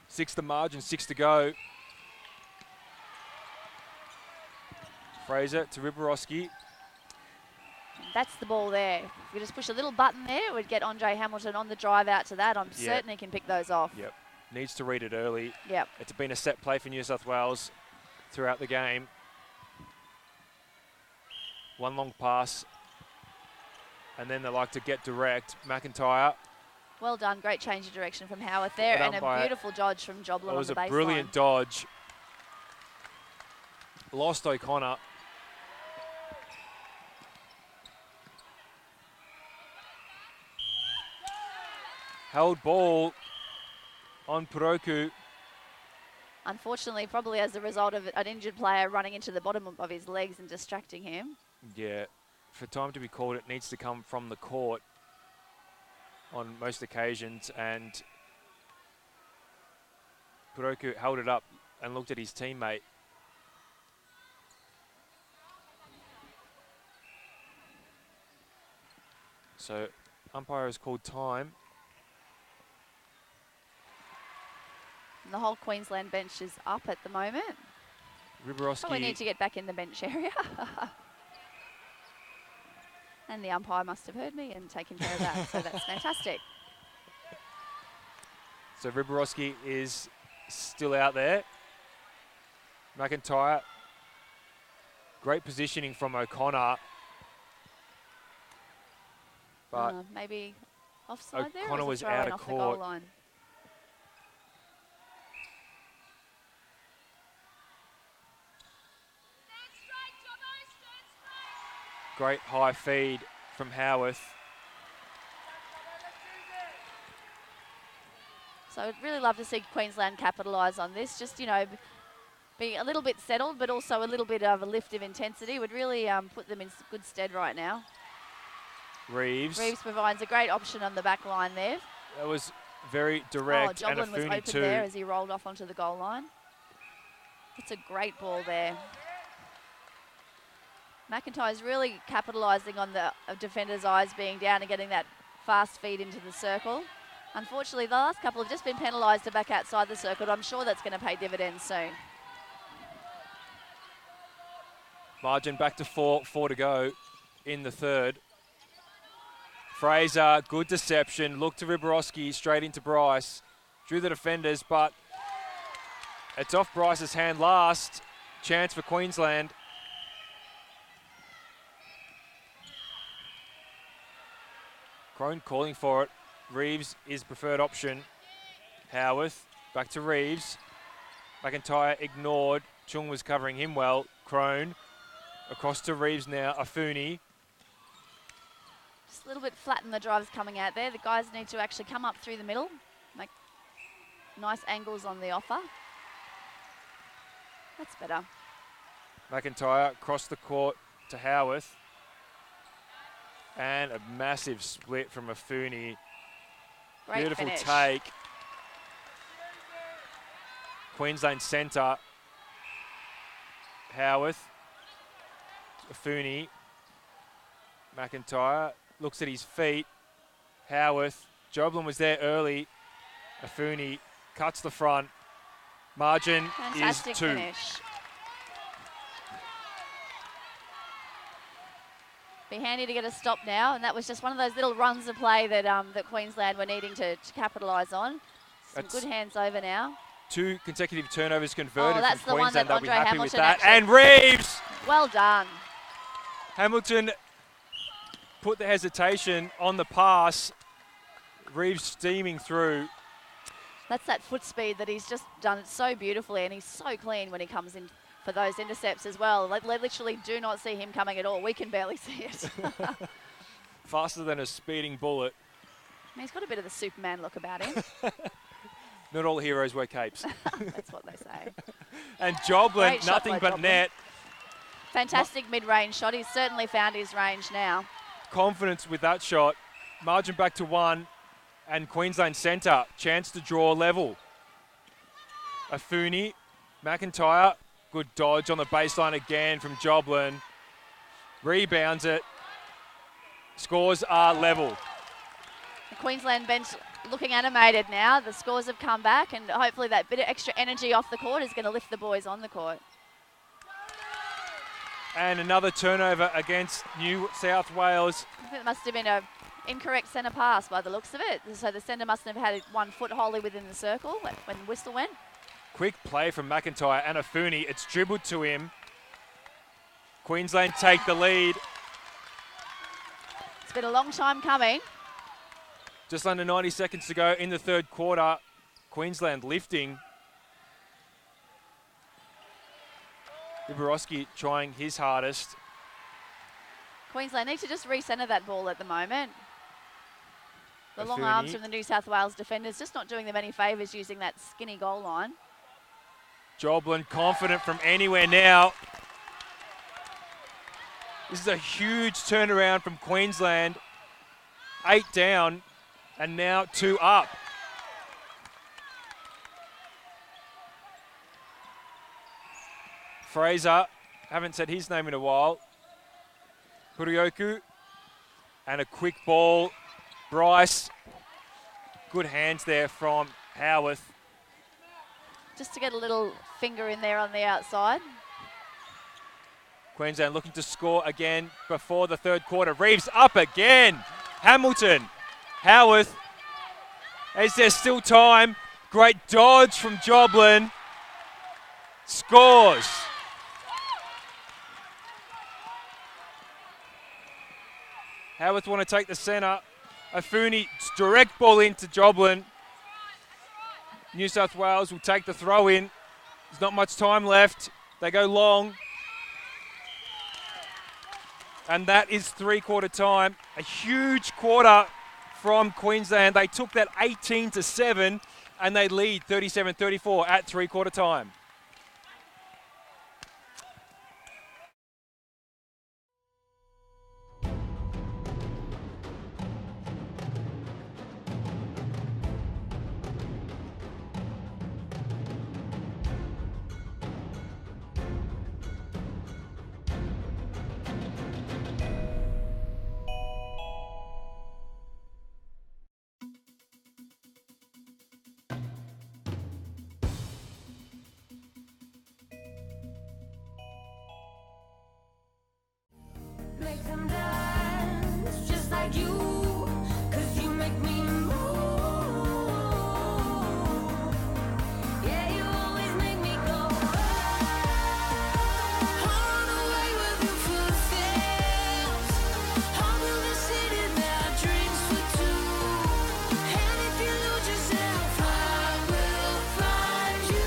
6 the margin, 6 to go. Fraser to Riborowski. That's the ball there. If we just push a little button there, it would get Andre Hamilton on the drive out to that. I'm certain he can pick those off. Yep. Needs to read it early. Yep. It's been a set play for New South Wales throughout the game. One long pass. And then they like to get direct. McIntyre. Well done. Great change of direction from Howarth there. And a beautiful dodge from Joblin on the baseline. It was a brilliant dodge. Lost O'Connor. Held ball on Puroku. Unfortunately, probably as a result of an injured player running into the bottom of his legs and distracting him. Yeah, for time to be called, it needs to come from the court on most occasions, and Puroku held it up and looked at his teammate. So, umpire has called time. And the whole Queensland bench is up at the moment. Riborowski. Probably need to get back in the bench area. And the umpire must have heard me and taken care of that, so that's fantastic. So Riborowski is still out there. McIntyre. Great positioning from O'Connor. But maybe offside there? O'Connor Or was it out of off court. the goal line? Great high feed from Howarth. So I'd really love to see Queensland capitalise on this. Just, you know, being a little bit settled, but also a little bit of a lift of intensity would really put them in good stead right now. Reeves. Reeves provides a great option on the back line there. That was very direct. Oh, and Joblin was Afuni open too. there as he rolled off onto the goal line. It's a great ball there. McIntyre's really capitalising on the defender's eyes being down and getting that fast feed into the circle. Unfortunately, the last couple have just been penalised to back outside the circle, but I'm sure that's going to pay dividends soon. Margin back to 4 to go in the third. Fraser, good deception. Look to Riborowski, straight into Bryce. Drew the defenders, but it's off Bryce's hand last. Chance for Queensland. Crone calling for it. Reeves is preferred option. Howarth, back to Reeves. McIntyre ignored. Chung was covering him well. Crone, across to Reeves now. Afuni. Just a little bit flat in the drives coming out there. The guys need to actually come up through the middle. Make nice angles on the offer. That's better. McIntyre across the court to Howarth. And a massive split from Afuni. Great Beautiful finish. take. Queensland centre. Howarth. Afuni. McIntyre looks at his feet. Howarth. Joblin was there early. Afuni cuts the front. Margin Fantastic is 2. finish. Be handy to get a stop now, and that was just one of those little runs of play that that Queensland were needing to capitalise on. Some good hands over now. 2 consecutive turnovers converted that's from the one Queensland. that They'll be Andre happy with Hamilton that. And Reeves! Well done. Hamilton put the hesitation on the pass. Reeves steaming through. That's that foot speed that he's just done it so beautifully, and he's so clean when he comes in for those intercepts as well. Like, literally do not see him coming at all. We can barely see it. Faster than a speeding bullet. I mean, he's got a bit of the Superman look about him. Not all heroes wear capes. That's what they say. And Joblin, Great shot nothing by but Joblin. net. Fantastic mid-range shot. He's certainly found his range now. Confidence with that shot. Margin back to 1. And Queensland centre, chance to draw level. Afuni, McIntyre, good dodge on the baseline again from Joblin. Rebounds it. Scores are level. The Queensland bench looking animated now. The scores have come back, and hopefully that bit of extra energy off the court is going to lift the boys on the court. And another turnover against New South Wales. I think it must have been an incorrect centre pass by the looks of it. So the centre must have had 1 foot wholly within the circle when the whistle went. Quick play from McIntyre and Afuni. It's dribbled to him. Queensland take the lead. It's been a long time coming. Just under 90 seconds to go in the third quarter. Queensland lifting. Iborowski trying his hardest. Queensland need to just re-centre that ball at the moment. The long Afuni. arms from the New South Wales defenders just not doing them any favours using that skinny goal line. Joblin confident from anywhere now. This is a huge turnaround from Queensland. 8 down and now 2 up. Fraser, haven't said his name in a while. Purioku, and a quick ball. Bryce, good hands there from Howarth. Just to get a little finger in there on the outside. Queensland looking to score again before the third quarter. Reeves up again. Hamilton, Howarth, is there still time? Great dodge from Joblin. Scores. Howarth want to take the centre. Afuni, direct ball into Joblin. New South Wales will take the throw in. There's not much time left. They go long. And that is three-quarter time. A huge quarter from Queensland. They took that 18-7 and they lead 37-34 at three-quarter time. Make them dance just like you, 'cause you make me move. Yeah, you always make me go. On the way with your footsteps, I'll build a city that drinks for two. And if you lose yourself, I will find you.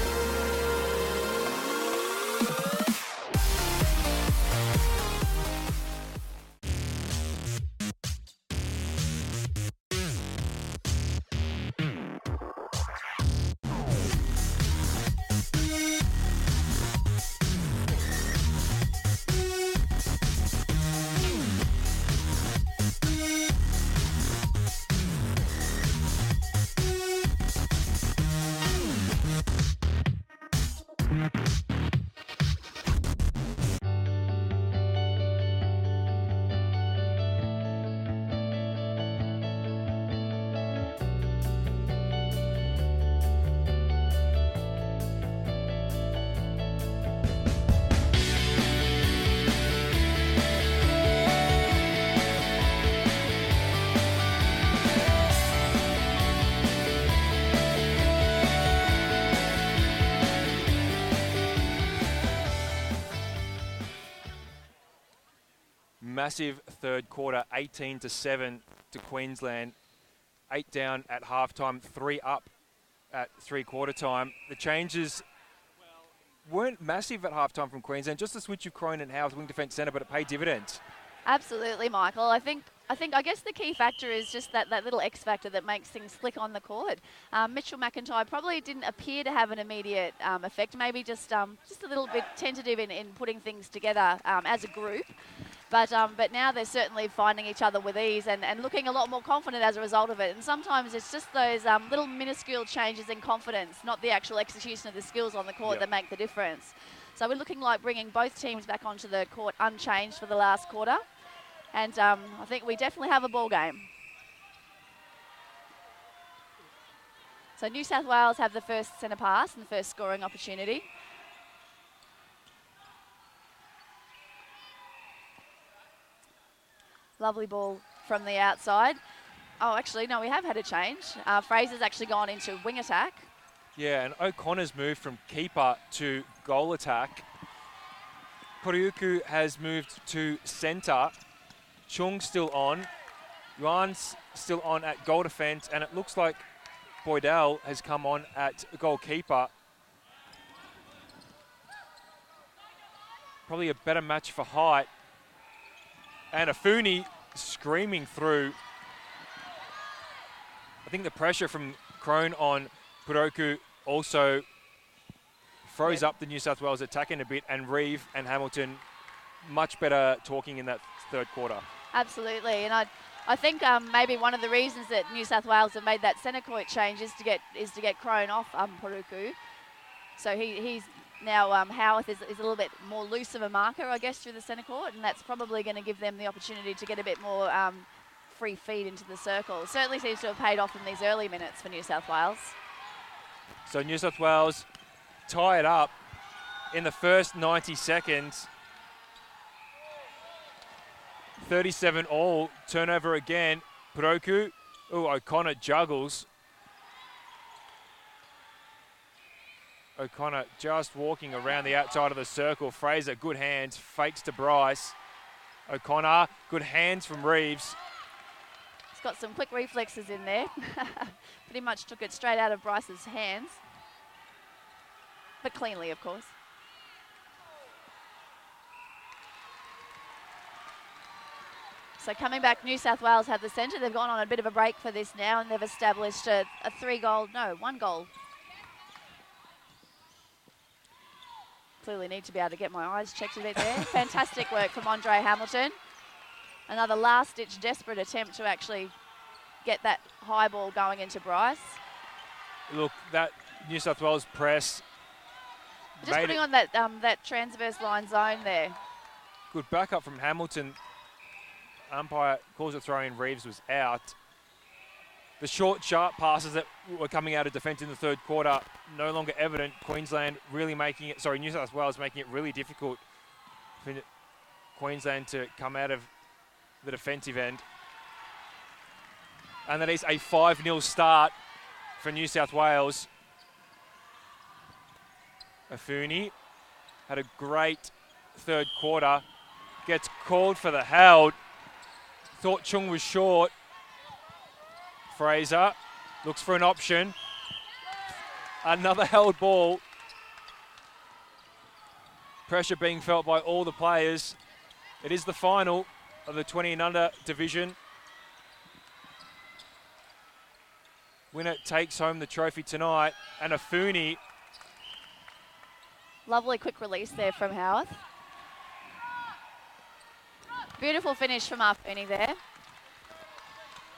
Massive third quarter, 18-7 to Queensland. 8 down at halftime, 3 up at three-quarter time. The changes weren't massive at halftime from Queensland. Just the switch of Crone and Howarth, wing defence centre, but it paid dividends. Absolutely, Michael. I guess the key factor is just that little X factor that makes things click on the court. Mitchell McIntyre probably didn't appear to have an immediate effect. Maybe just a little bit tentative in putting things together as a group. But now they're certainly finding each other with ease and looking a lot more confident as a result of it. And sometimes it's just those little minuscule changes in confidence, not the actual execution of the skills on the court that make the difference. So we're looking like bringing both teams back onto the court unchanged for the last quarter. And I think we definitely have a ball game. So New South Wales have the first centre pass and the first scoring opportunity. Lovely ball from the outside. Oh, actually, no, we have had a change. Fraser's actually gone into wing attack. Yeah, and O'Connor's moved from keeper to goal attack. Poriuku has moved to centre. Chung still on. Yuan's still on at goal defence, and it looks like Boydell has come on at goalkeeper. Probably a better match for height. And Afuni screaming through. I think the pressure from Crone on Puroku also froze up the New South Wales attacking a bit, and Reeve and Hamilton much better talking in that third quarter. Absolutely, and I think maybe one of the reasons that New South Wales have made that centre court change is to get Crone off Puroku. So he's now Howarth is a little bit more loose of a marker, I guess, through the centre court, and that's probably going to give them the opportunity to get a bit more free feed into the circle. Certainly seems to have paid off in these early minutes for New South Wales. So New South Wales tie it up in the first 90 seconds. 37 all, turnover again. Puroku, O'Connor juggles. O'Connor just walking around the outside of the circle. Fraser, good hands, fakes to Bryce. O'Connor, good hands from Reeves. He's got some quick reflexes in there. Pretty much took it straight out of Bryce's hands. But cleanly, of course. So coming back, New South Wales have the centre. They've gone on a bit of a break for this now, and they've established a one goal. Clearly need to be able to get my eyes checked a bit there. Fantastic work from Andre Hamilton. Another last-ditch desperate attempt to actually get that high ball going into Bryce. Look, that New South Wales press. Just putting on that transverse line zone there. Good backup from Hamilton. Umpire calls it throw in. Reeves was out. The short, sharp passes that were coming out of defence in the third quarter, no longer evident. New South Wales making it really difficult for Queensland to come out of the defensive end. And that is a 5-0 start for New South Wales. Afuni had a great third quarter. Gets called for the held. Thought Chung was short. Fraser looks for an option. Another held ball. Pressure being felt by all the players. It is the final of the 20 and under division. Winner takes home the trophy tonight. And Afuni. Lovely quick release there from Howarth. Beautiful finish from Afuni there.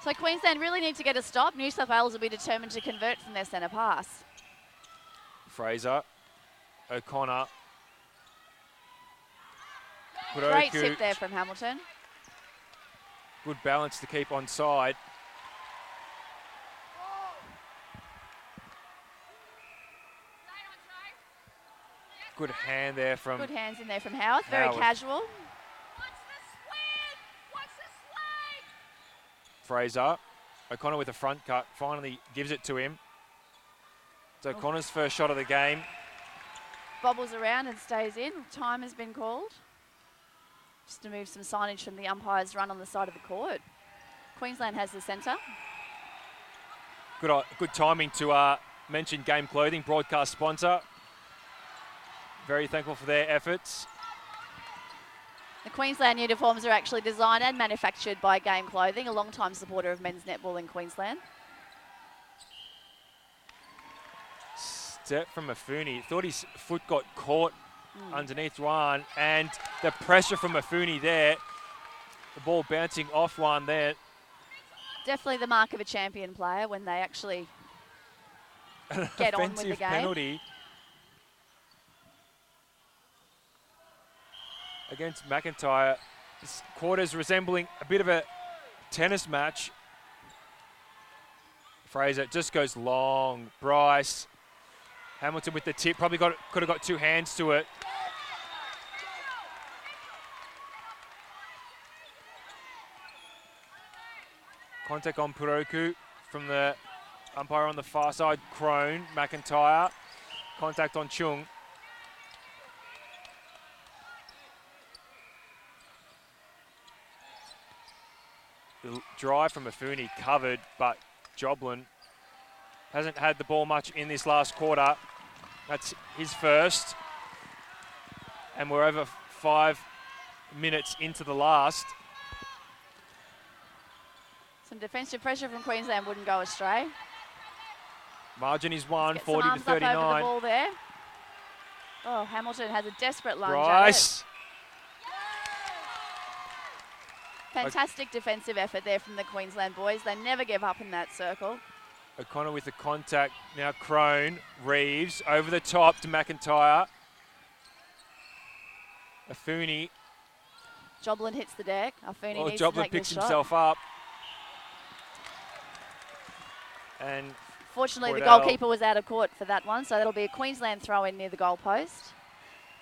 So Queensland really need to get a stop. New South Wales will be determined to convert from their centre pass. Fraser, O'Connor. Great tip there from Hamilton. Good balance to keep on side. Good hand there from... Good hands in there from Howarth. Very casual. Fraser. O'Connor with a front cut. Finally gives it to him. It's O'Connor's first shot of the game. Bobbles around and stays in. Time has been called. Just to move some signage from the umpire's run on the side of the court. Queensland has the centre. Good timing to mention Game Clothing, broadcast sponsor. Very thankful for their efforts. The Queensland uniforms are actually designed and manufactured by Game Clothing, a long-time supporter of men's netball in Queensland. Step from Afuni. Thought his foot got caught underneath one, and the pressure from Afuni there. The ball bouncing off one there. Definitely the mark of a champion player when they actually get on with the game. Penalty against McIntyre. This quarter's resembling a bit of a tennis match. Fraser just goes long. Bryce. Hamilton with the tip. Probably could have got two hands to it. Contact on Puroku from the umpire on the far side. Crone. McIntyre. Contact on Chung. The drive from Afuni covered, but Joblin hasn't had the ball much in this last quarter. That's his first. And we're over 5 minutes into the last. Some defensive pressure from Queensland wouldn't go astray. Margin is 1, Get 40 some to arms up over the 39. ball there. Oh, Hamilton has a desperate lunge Bryce. at it. Fantastic defensive effort there from the Queensland boys. They never give up in that circle. O'Connor with the contact. Now Crone. Reeves over the top to McIntyre. Afuni. Joblin hits the deck. Afuni Oh, needs to Joblin take picks this shot. himself up. And Fortunately, the Cordell. goalkeeper was out of court for that one, so that'll be a Queensland throw in near the goal post.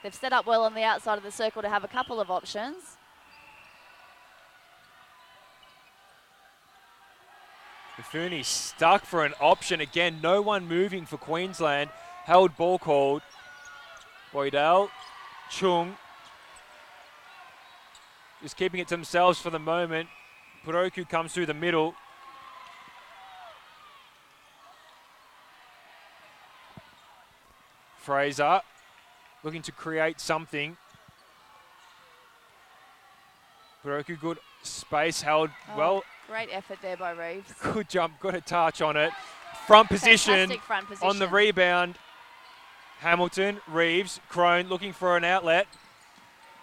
They've set up well on the outside of the circle to have a couple of options. Afuni stuck for an option again. No one moving for Queensland. Held ball called. Boydell. Chung. Just keeping it to themselves for the moment. Puroku comes through the middle. Fraser looking to create something. Puroku, good space, held well. Great effort there by Reeves. Good jump, got a touch on it. Front position, Fantastic front position. on the rebound. Hamilton, Reeves, Crone looking for an outlet.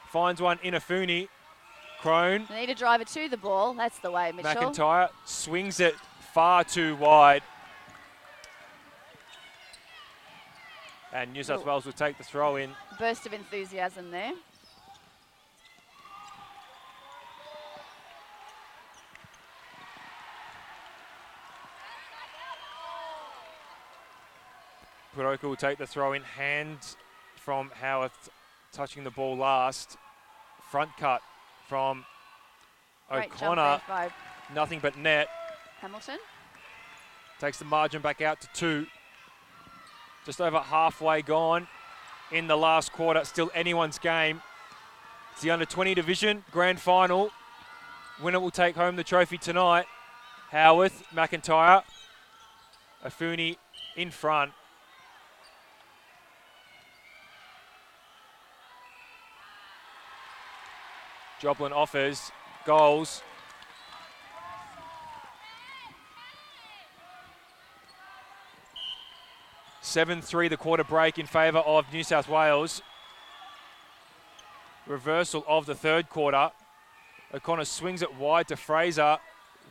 Finds one in Afuni. Crone, They need a driver to the ball. That's the way, Mitchell. McIntyre swings it far too wide. And New South Wales will take the throw in. Burst of enthusiasm there. Puroka will take the throw in. Hand from Howarth touching the ball last. Front cut from Great jump O'Connor. there by Nothing but net. Hamilton. Takes the margin back out to 2. Just over halfway gone in the last quarter. Still anyone's game. It's the under-20 division grand final. Winner will take home the trophy tonight. Howarth, McIntyre, Afuni in front. Joblin offers goals. (7-3) the quarter break in favour of New South Wales. Reversal of the third quarter. O'Connor swings it wide to Fraser.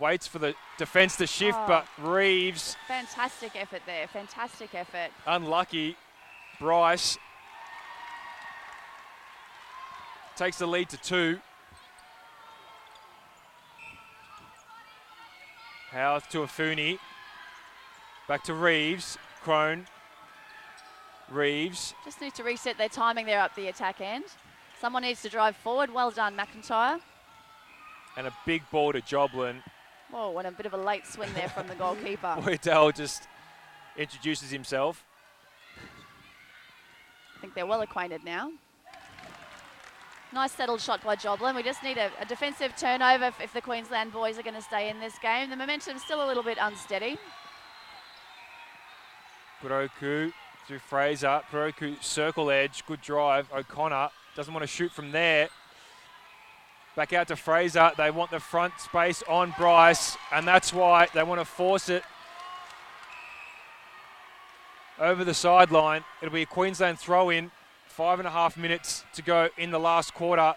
Waits for the defence to shift, but Reeves. Fantastic effort there. Fantastic effort. Unlucky. Bryce takes the lead to 2. Howarth to Afuni. Back to Reeves. Crone. Reeves. Just need to reset their timing there up the attack end. Someone needs to drive forward. Well done, McIntyre. And a big ball to Joblin. Whoa, and a bit of a late swing there from the goalkeeper. Boydell just introduces himself. I think they're well acquainted now. Nice settled shot by Joblin. We just need a defensive turnover if the Queensland boys are going to stay in this game. The momentum's still a little bit unsteady. Puroku through Fraser. Puroku circle edge. Good drive. O'Connor doesn't want to shoot from there. Back out to Fraser. They want the front space on Bryce, and that's why they want to force it over the sideline. It'll be a Queensland throw-in. 5.5 minutes to go in the last quarter.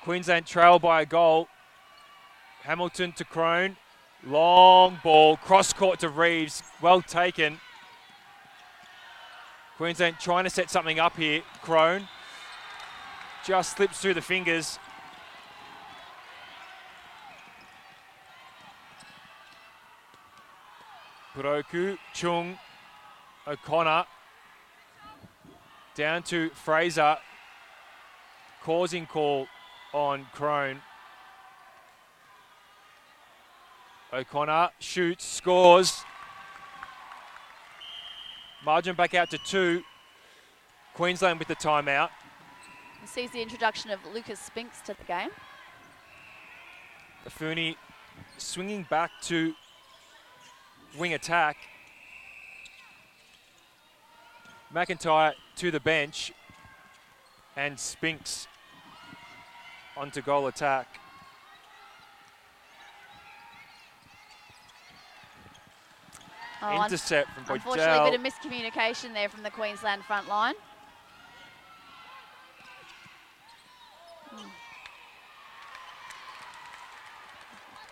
Queensland trail by a goal. Hamilton to Crone. Long ball. Cross court to Reeves. Well taken. Queensland trying to set something up here. Crone just slips through the fingers. Puroku, Chung, O'Connor. Down to Fraser. Causing call on Crone. O'Connor shoots, scores. Margin back out to 2. Queensland with the timeout. Sees the introduction of Lucas Spinks to the game. Afuni swinging back to wing attack. McIntyre to the bench. And Spinks onto goal attack. Intercept from Boydell. Unfortunately, a bit of miscommunication there from the Queensland front line.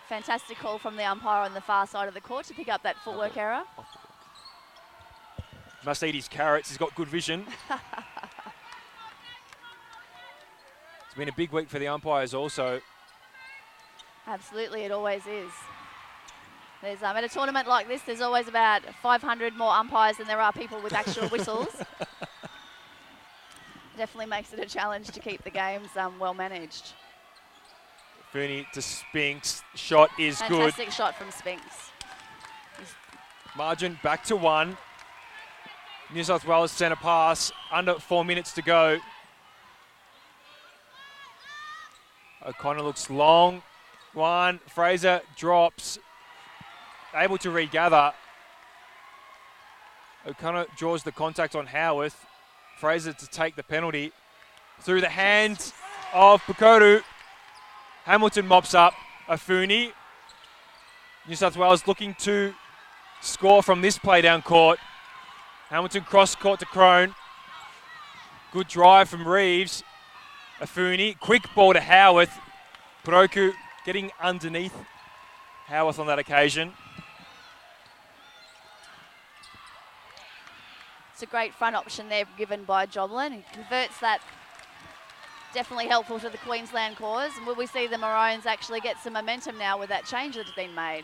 Fantastic call from the umpire on the far side of the court to pick up that footwork error. Must eat his carrots. He's got good vision. It's been a big week for the umpires also. Absolutely, it always is. There's at a tournament like this, there's always about 500 more umpires than there are people with actual whistles. Definitely makes it a challenge to keep the games well managed. Fernie to Spinks. Shot is good. Fantastic shot from Spinks. Margin back to 1. New South Wales centre pass. Under 4 minutes to go. O'Connor looks long. 1. Fraser drops. Able to regather. O'Connor draws the contact on Howarth. Fraser to take the penalty. Through the hands of Pukodu. Hamilton mops up Afuni. New South Wales looking to score from this play down court. Hamilton cross court to Crone. Good drive from Reeves. Afuni, quick ball to Howarth. Puroku getting underneath Howarth on that occasion. It's a great front option there given by Joblin. He converts that. Definitely helpful to the Queensland cause. And will we see the Maroons actually get some momentum now with that change that's been made?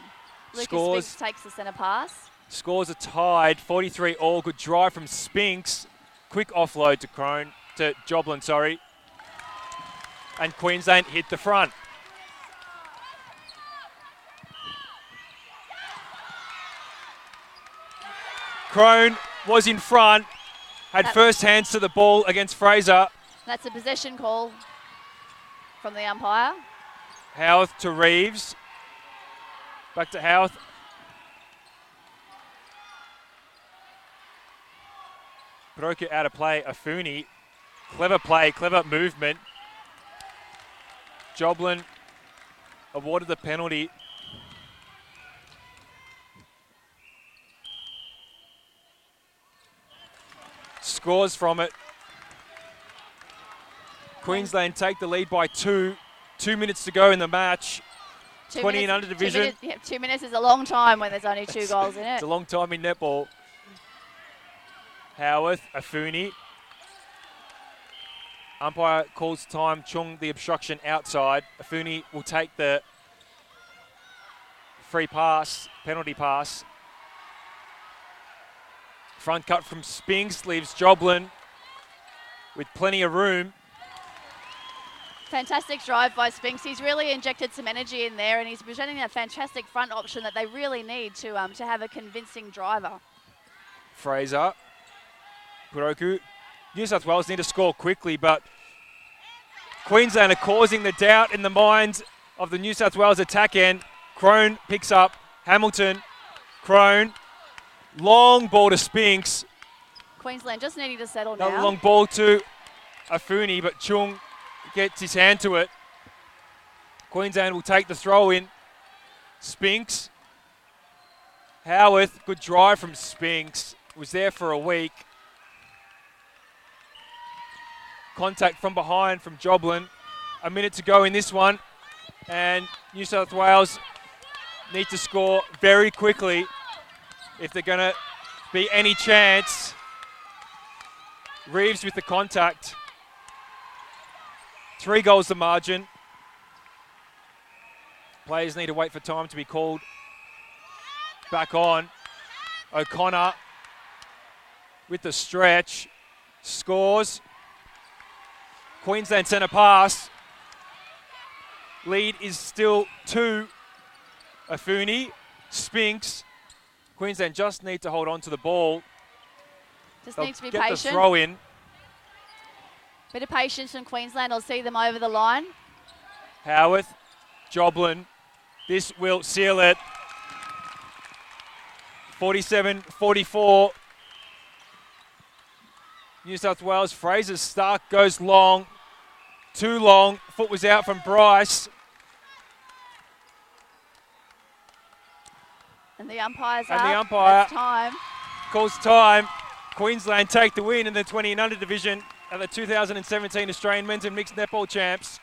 Lucas Spinks takes the centre pass. Scores are tied, 43 all. Good drive from Spinks. Quick offload to Joblin, sorry. And Queensland hit the front. Crone was in front, had first hands to the ball against Fraser. That's a possession call from the umpire. Howarth to Reeves. Back to Howarth. Puroku out of play. Afuni. Clever play, clever movement. Joblin awarded the penalty. Scores from it. Queensland take the lead by 2. 2 minutes to go in the match. 20 in under division. 2 minutes is a long time when there's only 2 goals in it. It's a long time in netball. Howarth, Afuni. Umpire calls time. Chung the obstruction outside. Afuni will take the free pass, penalty pass. Front cut from Spinks leaves Joblin with plenty of room. Fantastic drive by Spinks. He's really injected some energy in there and he's presenting that fantastic front option that they really need to have a convincing driver. Fraser. Puroku. New South Wales need to score quickly, but Queensland are causing the doubt in the minds of the New South Wales attack end. Crone picks up Hamilton. Crone. Long ball to Spinks. Queensland just needing to settle now. Another long ball to Afuni, but Chung gets his hand to it. Queensland will take the throw in. Spinks. Howarth, good drive from Spinks. Was there for a week. Contact from behind from Joblin. A minute to go in this one. And New South Wales need to score very quickly if they're going to be any chance. Reeves with the contact. 3 goals the margin. Players need to wait for time to be called back on. O'Connor with the stretch. Scores. Queensland centre pass. Lead is still 2. Afuni. Spinks. Queensland just need to hold on to the ball. Just They'll need to be get the patient. throw in. Bit of patience from Queensland. I'll see them over the line. Howarth. Joblin. This will seal it. 47-44. New South Wales. Fraser Stark goes long. Too long. Foot was out from Bryce. And the umpire's And up. the umpire- It's time. Calls time. Queensland take the win in the 20 and under division at the 2017 Australian Men's and Mixed Netball Champs.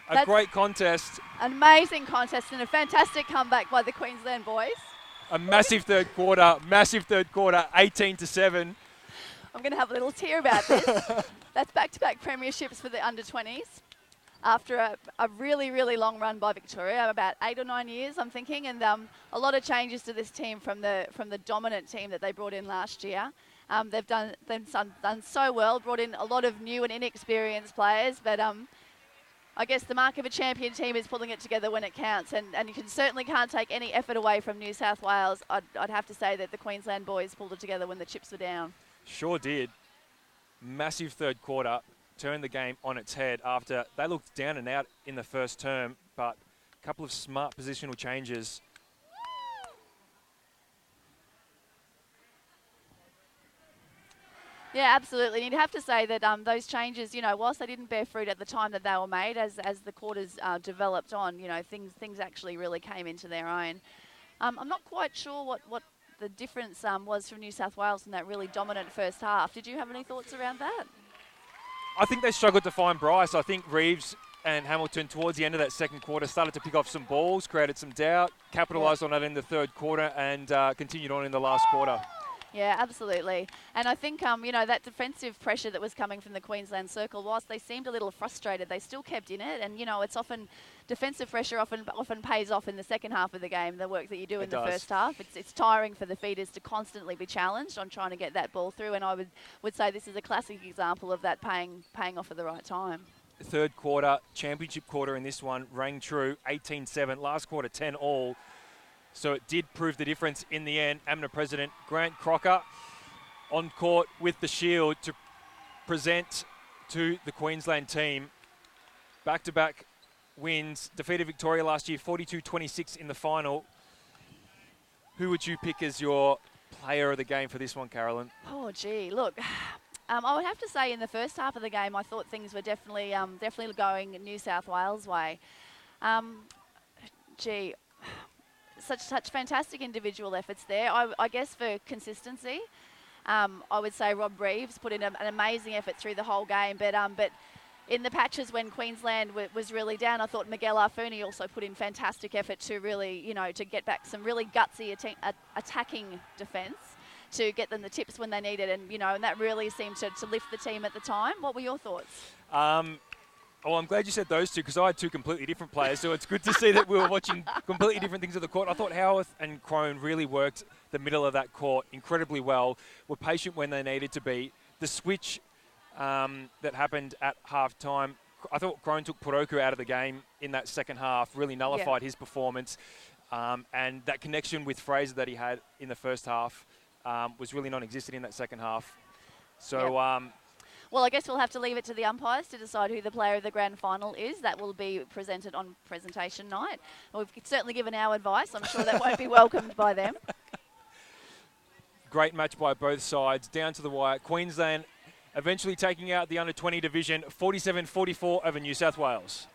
A That's- great contest. An amazing contest and a fantastic comeback by the Queensland boys. A massive third quarter. Massive third quarter. 18-7. I'm going to have a little tear about this. That's back-to-back premierships for the under-20s after a really, really long run by Victoria, about 8 or 9 years, I'm thinking, and a lot of changes to this team from the dominant team that they brought in last year. They've done so well, brought in a lot of new and inexperienced players, but I guess the mark of a champion team is pulling it together when it counts, and you certainly can't take any effort away from New South Wales. I'd have to say that the Queensland boys pulled it together when the chips were down. Sure did. Massive third quarter. Turned the game on its head after they looked down and out in the first term, but a couple of smart positional changes. Yeah, absolutely. And you'd have to say that those changes, whilst they didn't bear fruit at the time that they were made, as the quarters developed on, things actually really came into their own. I'm not quite sure what the difference was from New South Wales in that really dominant first half. Did you have any thoughts around that? I think they struggled to find Bryce. I think Reeves and Hamilton towards the end of that second quarter started to pick off some balls, created some doubt, capitalised on that in the third quarter and continued on in the last quarter. Yeah, absolutely. And I think, that defensive pressure that was coming from the Queensland circle, whilst they seemed a little frustrated, they still kept in it. And, it's often, defensive pressure often pays off in the second half of the game, the work that you do in the first half. It's tiring for the feeders to constantly be challenged on trying to get that ball through. And I would say this is a classic example of that paying off at the right time. Third quarter, championship quarter in this one, rang true, 18-7. Last quarter, 10-all. So it did prove the difference in the end. AMNA President Grant Crocker on court with the shield to present to the Queensland team. Back-to-back wins. Defeated Victoria last year, 42-26 in the final. Who would you pick as your player of the game for this one, Carolyn? Oh, gee, look. I would have to say in the first half of the game, I thought things were definitely going New South Wales' way. Such fantastic individual efforts there. I guess for consistency, I would say Rob Reeves put in an amazing effort through the whole game. But in the patches when Queensland was really down, I thought Miguel Arfuni also put in fantastic effort to really, to get back some really gutsy attacking defence to get them the tips when they needed, and that really seemed to lift the team at the time. What were your thoughts? Oh, I'm glad you said those two because I had two completely different players. So it's good to see that we were watching completely different things at the court. I thought Howarth and Crone really worked the middle of that court incredibly well, were patient when they needed to be. The switch that happened at halftime, I thought Crone took Puroku out of the game in that second half, really nullified his performance. And that connection with Fraser that he had in the first half was really non-existent in that second half. So... Well, I guess we'll have to leave it to the umpires to decide who the player of the grand final is. That will be presented on presentation night. We've certainly given our advice. I'm sure that won't be welcomed by them. Great match by both sides, down to the wire. Queensland eventually taking out the under-20 division, 47-44 over New South Wales.